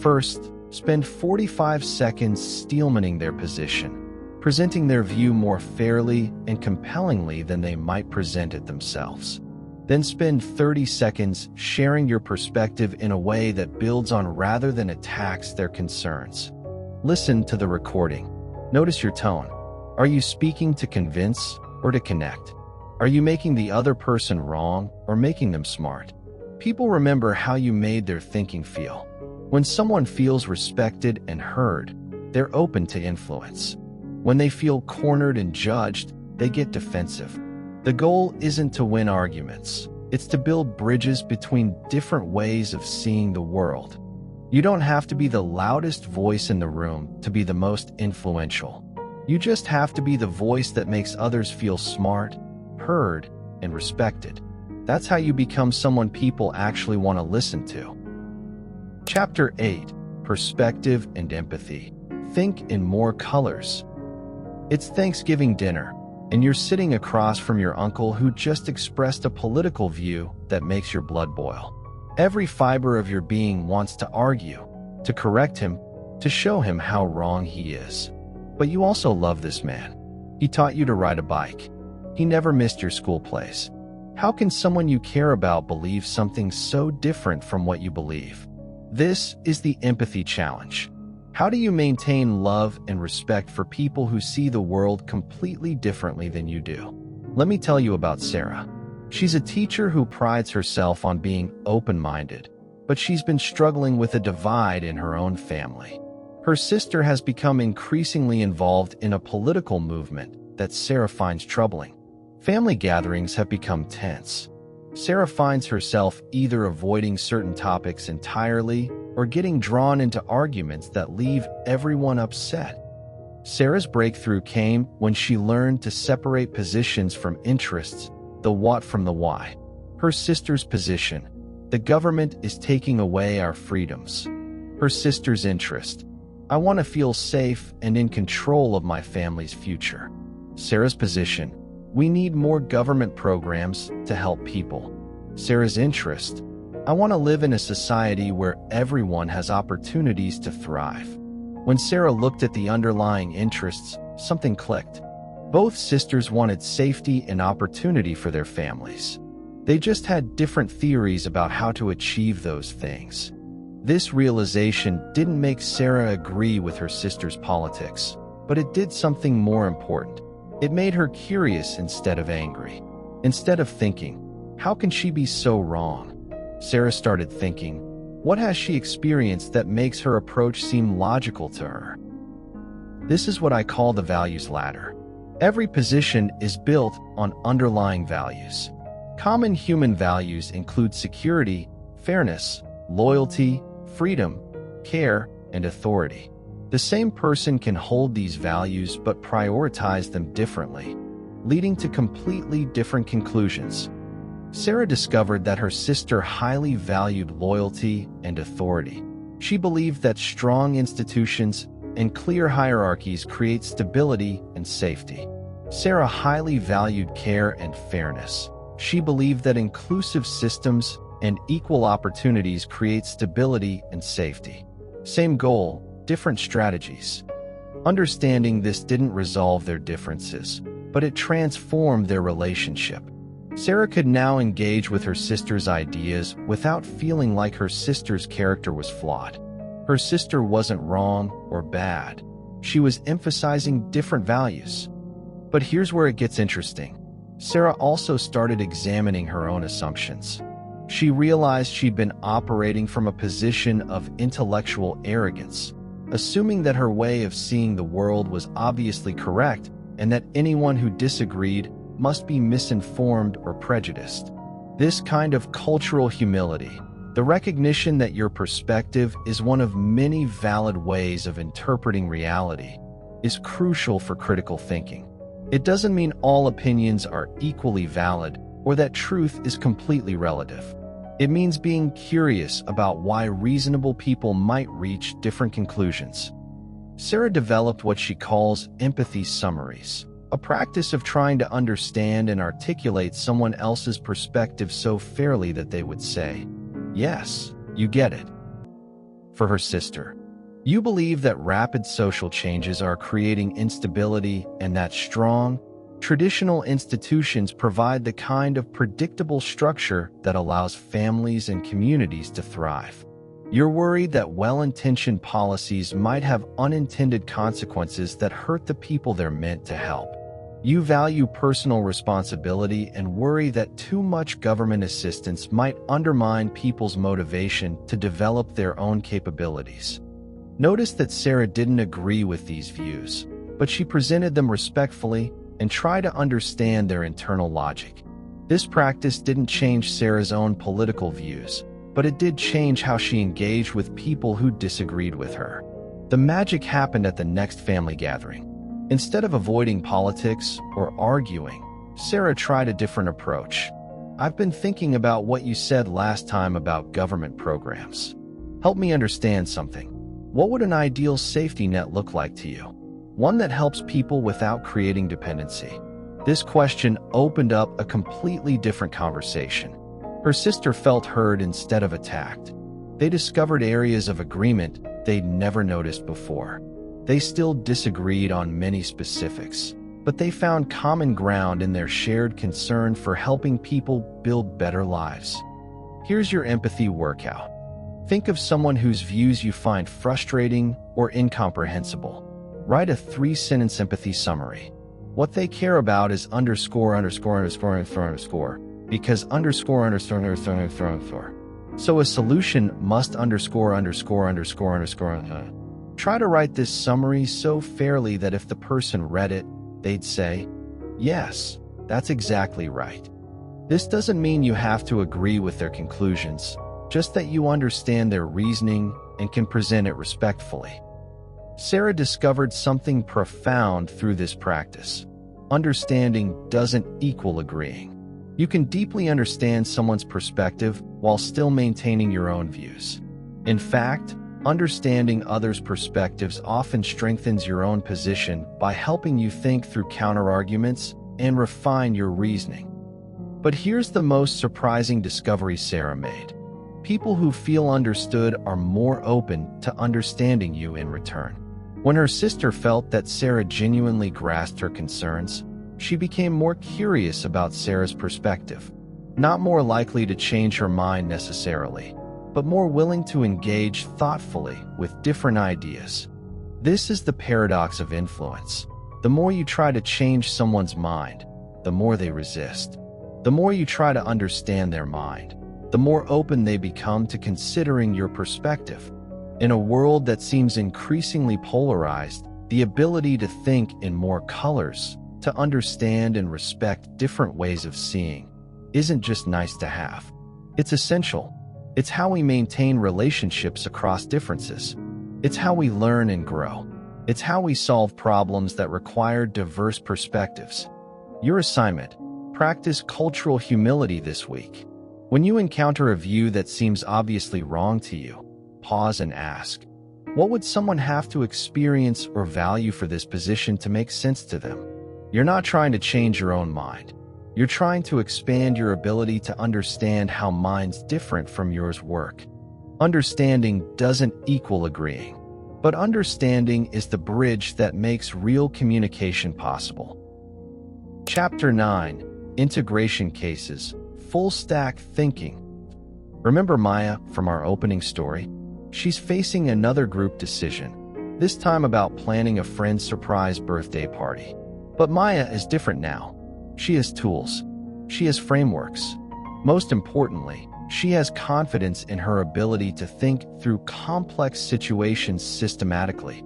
First, spend 45 seconds steelmaning their position, presenting their view more fairly and compellingly than they might present it themselves. Then spend 30 seconds sharing your perspective in a way that builds on rather than attacks their concerns. Listen to the recording. Notice your tone. Are you speaking to convince or to connect? Are you making the other person wrong or making them smart? People remember how you made their thinking feel. When someone feels respected and heard, they're open to influence. When they feel cornered and judged, they get defensive. The goal isn't to win arguments. It's to build bridges between different ways of seeing the world. You don't have to be the loudest voice in the room to be the most influential. You just have to be the voice that makes others feel smart, heard, and respected. That's how you become someone people actually want to listen to. Chapter 8. Perspective and Empathy. Think in more colors. It's Thanksgiving dinner, and you're sitting across from your uncle who just expressed a political view that makes your blood boil. Every fiber of your being wants to argue, to correct him, to show him how wrong he is. But you also love this man. He taught you to ride a bike. He never missed your school plays. How can someone you care about believe something so different from what you believe? This is the empathy challenge. How do you maintain love and respect for people who see the world completely differently than you do? Let me tell you about Sarah. She's a teacher who prides herself on being open-minded, but she's been struggling with a divide in her own family. Her sister has become increasingly involved in a political movement that Sarah finds troubling. Family gatherings have become tense. Sarah finds herself either avoiding certain topics entirely or getting drawn into arguments that leave everyone upset. Sarah's breakthrough came when she learned to separate positions from interests, the what from the why. Her sister's position: the government is taking away our freedoms. Her sister's interest: I want to feel safe and in control of my family's future. Sarah's position: we need more government programs to help people. Sarah's interest: I want to live in a society where everyone has opportunities to thrive. When Sarah looked at the underlying interests, something clicked. Both sisters wanted safety and opportunity for their families. They just had different theories about how to achieve those things. This realization didn't make Sarah agree with her sister's politics, but it did something more important. It made her curious instead of angry. Instead of thinking, how can she be so wrong? Sarah started thinking, what has she experienced that makes her approach seem logical to her? This is what I call the values ladder. Every position is built on underlying values. Common human values include security, fairness, loyalty, freedom, care, and authority. The same person can hold these values but prioritize them differently, leading to completely different conclusions. Sarah discovered that her sister highly valued loyalty and authority. She believed that strong institutions and clear hierarchies create stability and safety. Sarah highly valued care and fairness. She believed that inclusive systems and equal opportunities create stability and safety. Same goal, different strategies. Understanding this didn't resolve their differences, but it transformed their relationship. Sarah could now engage with her sister's ideas without feeling like her sister's character was flawed. Her sister wasn't wrong or bad. She was emphasizing different values. But here's where it gets interesting. Sarah also started examining her own assumptions. She realized she'd been operating from a position of intellectual arrogance, assuming that her way of seeing the world was obviously correct and that anyone who disagreed must be misinformed or prejudiced. This kind of cultural humility, the recognition that your perspective is one of many valid ways of interpreting reality, is crucial for critical thinking. It doesn't mean all opinions are equally valid or that truth is completely relative. It means being curious about why reasonable people might reach different conclusions. Sarah developed what she calls empathy summaries, a practice of trying to understand and articulate someone else's perspective so fairly that they would say, "Yes, you get it." For her sister, you believe that rapid social changes are creating instability and that strong, traditional institutions provide the kind of predictable structure that allows families and communities to thrive. You're worried that well-intentioned policies might have unintended consequences that hurt the people they're meant to help. You value personal responsibility and worry that too much government assistance might undermine people's motivation to develop their own capabilities. Notice that Sarah didn't agree with these views, but she presented them respectfully and tried to understand their internal logic. This practice didn't change Sarah's own political views, but it did change how she engaged with people who disagreed with her. The magic happened at the next family gathering. Instead of avoiding politics or arguing, Sarah tried a different approach. "I've been thinking about what you said last time about government programs. Help me understand something. What would an ideal safety net look like to you? One that helps people without creating dependency?" This question opened up a completely different conversation. Her sister felt heard instead of attacked. They discovered areas of agreement they'd never noticed before. They still disagreed on many specifics, but they found common ground in their shared concern for helping people build better lives. Here's your empathy workout. Think of someone whose views you find frustrating or incomprehensible. Write a 3-sentence empathy summary. What they care about is underscore, underscore, underscore, underscore, underscore, because underscore, underscore, underscore, underscore, underscore. So a solution must underscore, underscore, underscore, underscore. Try to write this summary so fairly that if the person read it, they'd say, "Yes, that's exactly right." This doesn't mean you have to agree with their conclusions, just that you understand their reasoning and can present it respectfully. Sarah discovered something profound through this practice. Understanding doesn't equal agreeing. You can deeply understand someone's perspective while still maintaining your own views. In fact, understanding others' perspectives often strengthens your own position by helping you think through counterarguments and refine your reasoning. But here's the most surprising discovery Sarah made. People who feel understood are more open to understanding you in return. When her sister felt that Sarah genuinely grasped her concerns, she became more curious about Sarah's perspective, not more likely to change her mind necessarily, but more willing to engage thoughtfully with different ideas. This is the paradox of influence. The more you try to change someone's mind, the more they resist. The more you try to understand their mind, the more open they become to considering your perspective. In a world that seems increasingly polarized, the ability to think in more colors, to understand and respect different ways of seeing, isn't just nice to have. It's essential. It's how we maintain relationships across differences. It's how we learn and grow. It's how we solve problems that require diverse perspectives. Your assignment: practice cultural humility this week. When you encounter a view that seems obviously wrong to you, pause and ask, what would someone have to experience or value for this position to make sense to them? You're not trying to change your own mind. You're trying to expand your ability to understand how minds different from yours work. Understanding doesn't equal agreeing, but understanding is the bridge that makes real communication possible. Chapter 9: Integration Cases, Full Stack Thinking. Remember Maya from our opening story? She's facing another group decision, this time about planning a friend's surprise birthday party. But Maya is different now. She has tools. She has frameworks. Most importantly, she has confidence in her ability to think through complex situations systematically.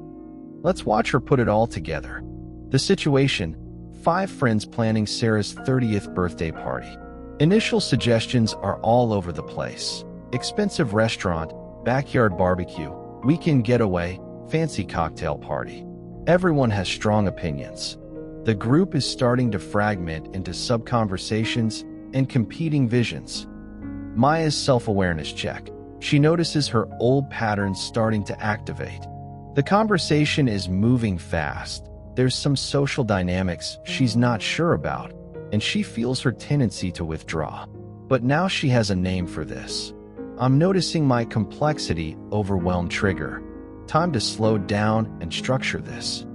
Let's watch her put it all together. The situation: 5 friends planning Sarah's 30th birthday party. Initial suggestions are all over the place. Expensive restaurant, backyard barbecue, weekend getaway, fancy cocktail party. Everyone has strong opinions. The group is starting to fragment into sub-conversations and competing visions. Maya's self-awareness check. She notices her old patterns starting to activate. The conversation is moving fast. There's some social dynamics she's not sure about, and she feels her tendency to withdraw. But now she has a name for this. I'm noticing my complexity overwhelm trigger. Time to slow down and structure this.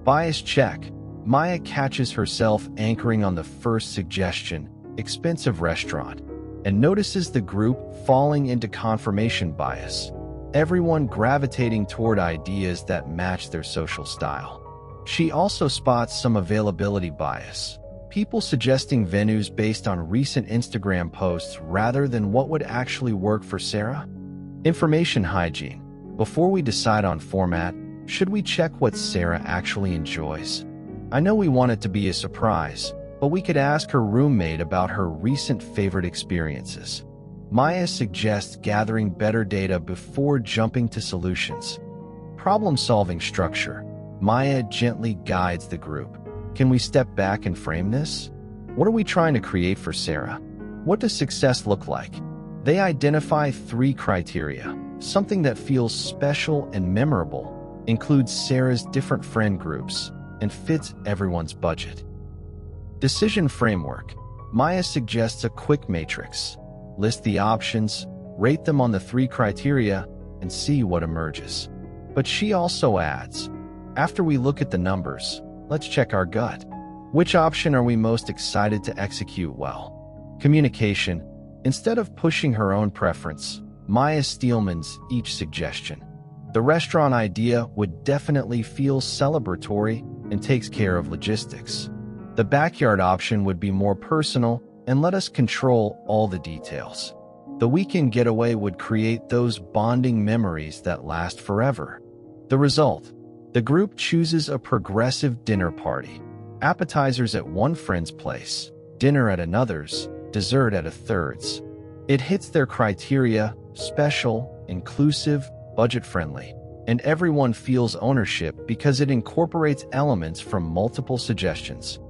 Bias check. Maya catches herself anchoring on the first suggestion, expensive restaurant, and notices the group falling into confirmation bias. Everyone gravitating toward ideas that match their social style. She also spots some availability bias. People suggesting venues based on recent Instagram posts rather than what would actually work for Sarah. Information hygiene. Before we decide on format, should we check what Sarah actually enjoys? I know we want it to be a surprise, but we could ask her roommate about her recent favorite experiences. Maya suggests gathering better data before jumping to solutions. Problem-solving structure. Maya gently guides the group. Can we step back and frame this? What are we trying to create for Sarah? What does success look like? They identify 3 criteria. Something that feels special and memorable, includes Sarah's different friend groups, and fits everyone's budget. Decision framework. Maya suggests a quick matrix. List the options, rate them on the 3 criteria, and see what emerges. But she also adds, after we look at the numbers, let's check our gut. Which option are we most excited to execute well? Communication. Instead of pushing her own preference, Maya Steelman's each suggestion. The restaurant idea would definitely feel celebratory and takes care of logistics. The backyard option would be more personal and let us control all the details. The weekend getaway would create those bonding memories that last forever. The result: the group chooses a progressive dinner party. Appetizers at one friend's place, dinner at another's, dessert at a thirds. It hits their criteria: special, inclusive, budget-friendly, and everyone feels ownership because it incorporates elements from multiple suggestions.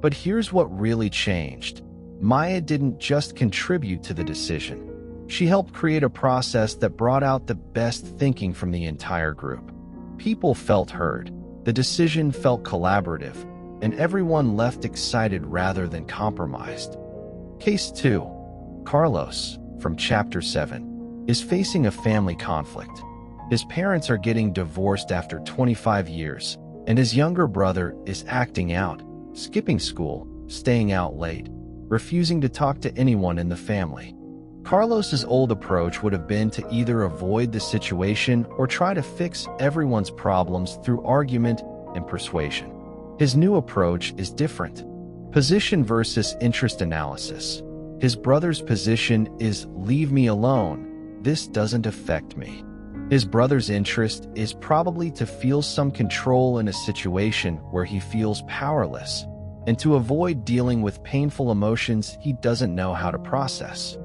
But here's what really changed. Maya didn't just contribute to the decision. She helped create a process that brought out the best thinking from the entire group. People felt heard, the decision felt collaborative, and everyone left excited rather than compromised. Case 2. Carlos, from Chapter 7, is facing a family conflict. His parents are getting divorced after 25 years, and his younger brother is acting out, skipping school, staying out late, refusing to talk to anyone in the family. Carlos's old approach would have been to either avoid the situation or try to fix everyone's problems through argument and persuasion. His new approach is different. Position versus interest analysis. His brother's position is "leave me alone, this doesn't affect me." His brother's interest is probably to feel some control in a situation where he feels powerless, and to avoid dealing with painful emotions he doesn't know how to process.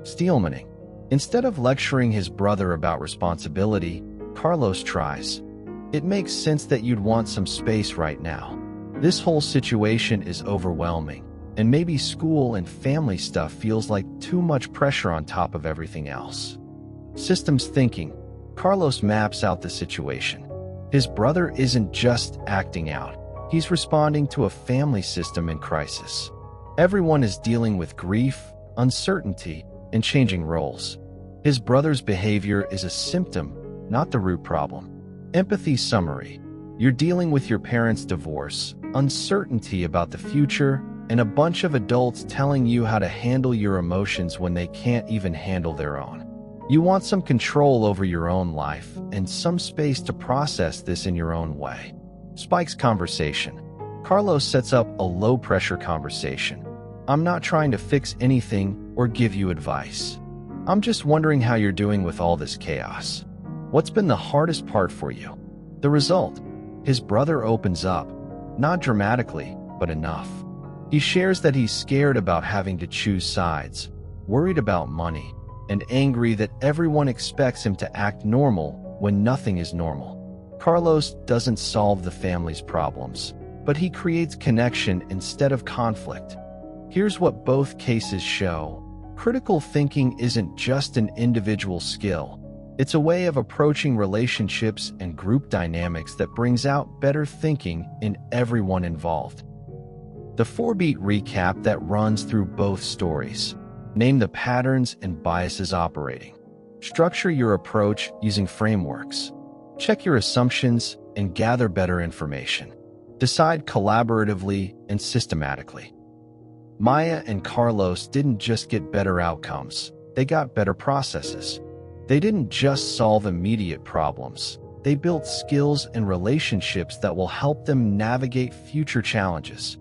Steelmaning. Instead of lecturing his brother about responsibility, Carlos tries. "It makes sense that you'd want some space right now. This whole situation is overwhelming, and maybe school and family stuff feels like too much pressure on top of everything else." Systems thinking. Carlos maps out the situation. His brother isn't just acting out. He's responding to a family system in crisis. Everyone is dealing with grief, uncertainty, and changing roles. His brother's behavior is a symptom, not the root problem. Empathy summary. You're dealing with your parents' divorce, uncertainty about the future, and a bunch of adults telling you how to handle your emotions when they can't even handle their own. You want some control over your own life and some space to process this in your own way. Spike's conversation. Carlos sets up a low-pressure conversation. "I'm not trying to fix anything or give you advice. I'm just wondering how you're doing with all this chaos. What's been the hardest part for you?" The result? His brother opens up, not dramatically, but enough. He shares that he's scared about having to choose sides, worried about money, and angry that everyone expects him to act normal when nothing is normal. Carlos doesn't solve the family's problems, but he creates connection instead of conflict. Here's what both cases show. Critical thinking isn't just an individual skill. It's a way of approaching relationships and group dynamics that brings out better thinking in everyone involved. The 4-beat recap that runs through both stories. Name the patterns and biases operating. Structure your approach using frameworks. Check your assumptions and gather better information. Decide collaboratively and systematically. Maya and Carlos didn't just get better outcomes, they got better processes. They didn't just solve immediate problems, they built skills and relationships that will help them navigate future challenges.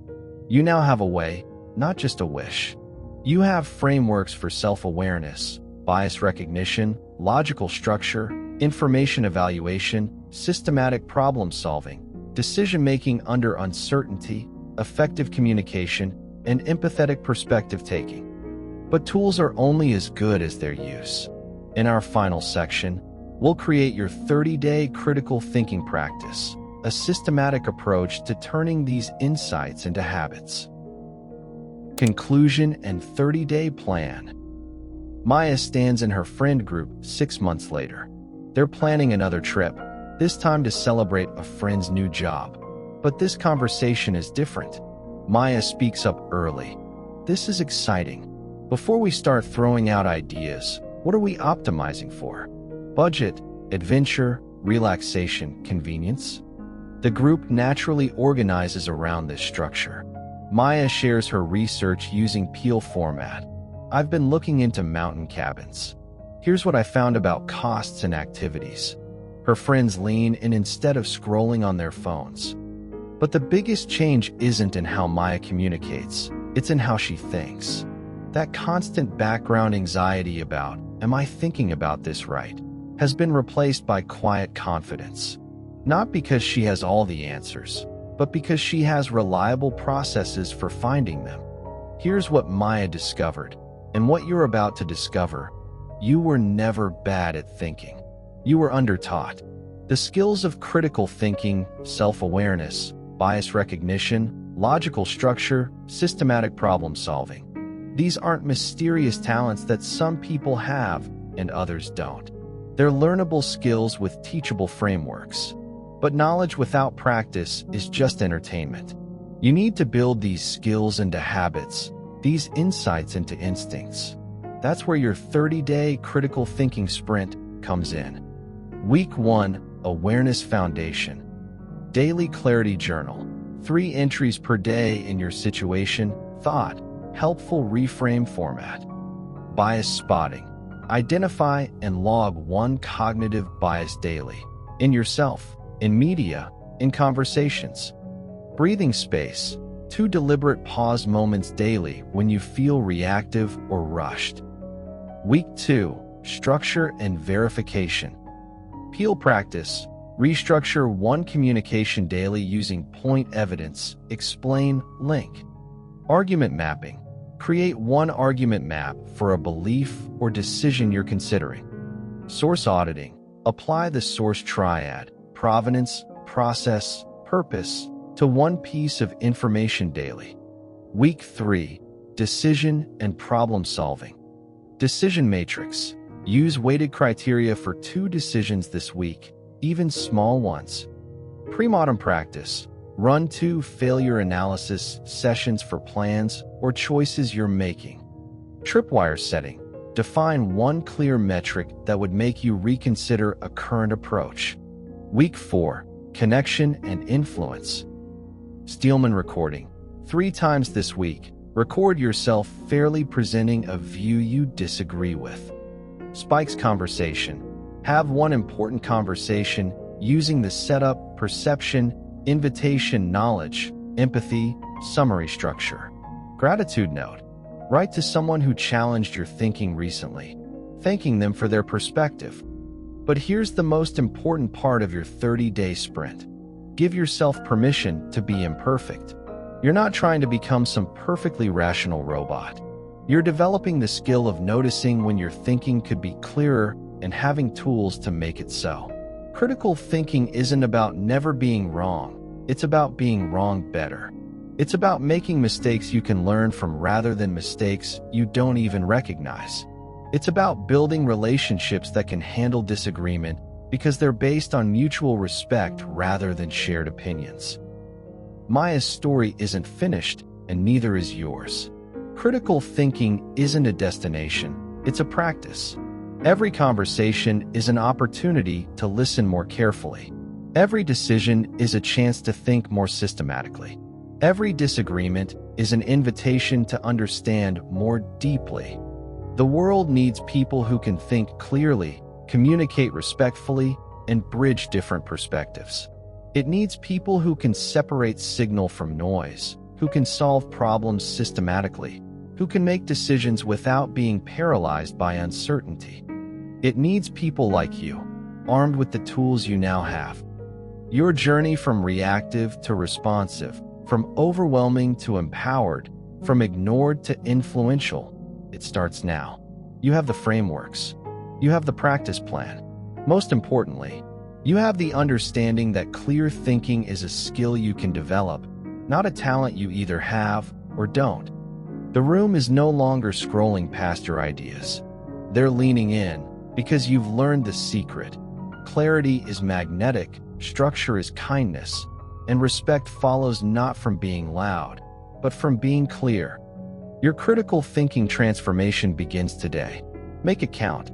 You now have a way, not just a wish. You have frameworks for self-awareness, bias recognition, logical structure, information evaluation, systematic problem-solving, decision-making under uncertainty, effective communication, and empathetic perspective-taking. But tools are only as good as their use. In our final section, we'll create your 30-day critical thinking practice, a systematic approach to turning these insights into habits. Conclusion and 30-day plan. Maya stands in her friend group 6 months later. They're planning another trip, this time to celebrate a friend's new job. But this conversation is different. Maya speaks up early. "This is exciting. Before we start throwing out ideas, what are we optimizing for? Budget, adventure, relaxation, convenience?" The group naturally organizes around this structure. Maya shares her research using Peel format. "I've been looking into mountain cabins. Here's what I found about costs and activities." Her friends lean in instead of scrolling on their phones. But the biggest change isn't in how Maya communicates, it's in how she thinks. That constant background anxiety about, "Am I thinking about this right?" has been replaced by quiet confidence. Not because she has all the answers, but because she has reliable processes for finding them. Here's what Maya discovered, and what you're about to discover. You were never bad at thinking. You were undertaught. The skills of critical thinking, self-awareness, bias recognition, logical structure, systematic problem solving. These aren't mysterious talents that some people have and others don't. They're learnable skills with teachable frameworks. But knowledge without practice is just entertainment. You need to build these skills into habits, these insights into instincts. That's where your 30-day critical thinking sprint comes in. Week 1, Awareness Foundation. Daily Clarity Journal. 3 entries per day in your situation, thought, helpful reframe format. Bias spotting. Identify and log 1 cognitive bias daily. In yourself, in media, in conversations. Breathing space. 2 deliberate pause moments daily when you feel reactive or rushed. Week 2, Structure and Verification. Peel practice. Restructure 1 communication daily using point evidence, explain, link. Argument mapping. Create 1 argument map for a belief or decision you're considering. Source auditing. Apply the source triad, provenance, process, purpose, to 1 piece of information daily. Week 3, Decision and Problem Solving. Decision matrix. Use weighted criteria for 2 decisions this week, even small ones. Pre-modern practice. Run 2 failure analysis sessions for plans or choices you're making. Tripwire setting. Define 1 clear metric that would make you reconsider a current approach. Week 4, Connection and Influence. Steelman recording. 3 times this week, record yourself fairly presenting a view you disagree with. Spikes conversation. Have 1 important conversation using the setup, perception, invitation, knowledge, empathy, summary structure. Gratitude note. Write to someone who challenged your thinking recently, thanking them for their perspective. But here's the most important part of your 30-day sprint. Give yourself permission to be imperfect. You're not trying to become some perfectly rational robot. You're developing the skill of noticing when your thinking could be clearer and having tools to make it so. Critical thinking isn't about never being wrong. It's about being wrong better. It's about making mistakes you can learn from rather than mistakes you don't even recognize. It's about building relationships that can handle disagreement because they're based on mutual respect rather than shared opinions. Maya's story isn't finished, and neither is yours. Critical thinking isn't a destination, it's a practice. Every conversation is an opportunity to listen more carefully. Every decision is a chance to think more systematically. Every disagreement is an invitation to understand more deeply. The world needs people who can think clearly, communicate respectfully, and bridge different perspectives. It needs people who can separate signal from noise, who can solve problems systematically, who can make decisions without being paralyzed by uncertainty. It needs people like you, armed with the tools you now have. Your journey from reactive to responsive, from overwhelming to empowered, from ignored to influential, it starts now. You have the frameworks. You have the practice plan. Most importantly, you have the understanding that clear thinking is a skill you can develop, not a talent you either have or don't. The room is no longer scrolling past your ideas. They're leaning in because you've learned the secret. Clarity is magnetic, structure is kindness, and respect follows not from being loud, but from being clear. Your critical thinking transformation begins today. Make it count.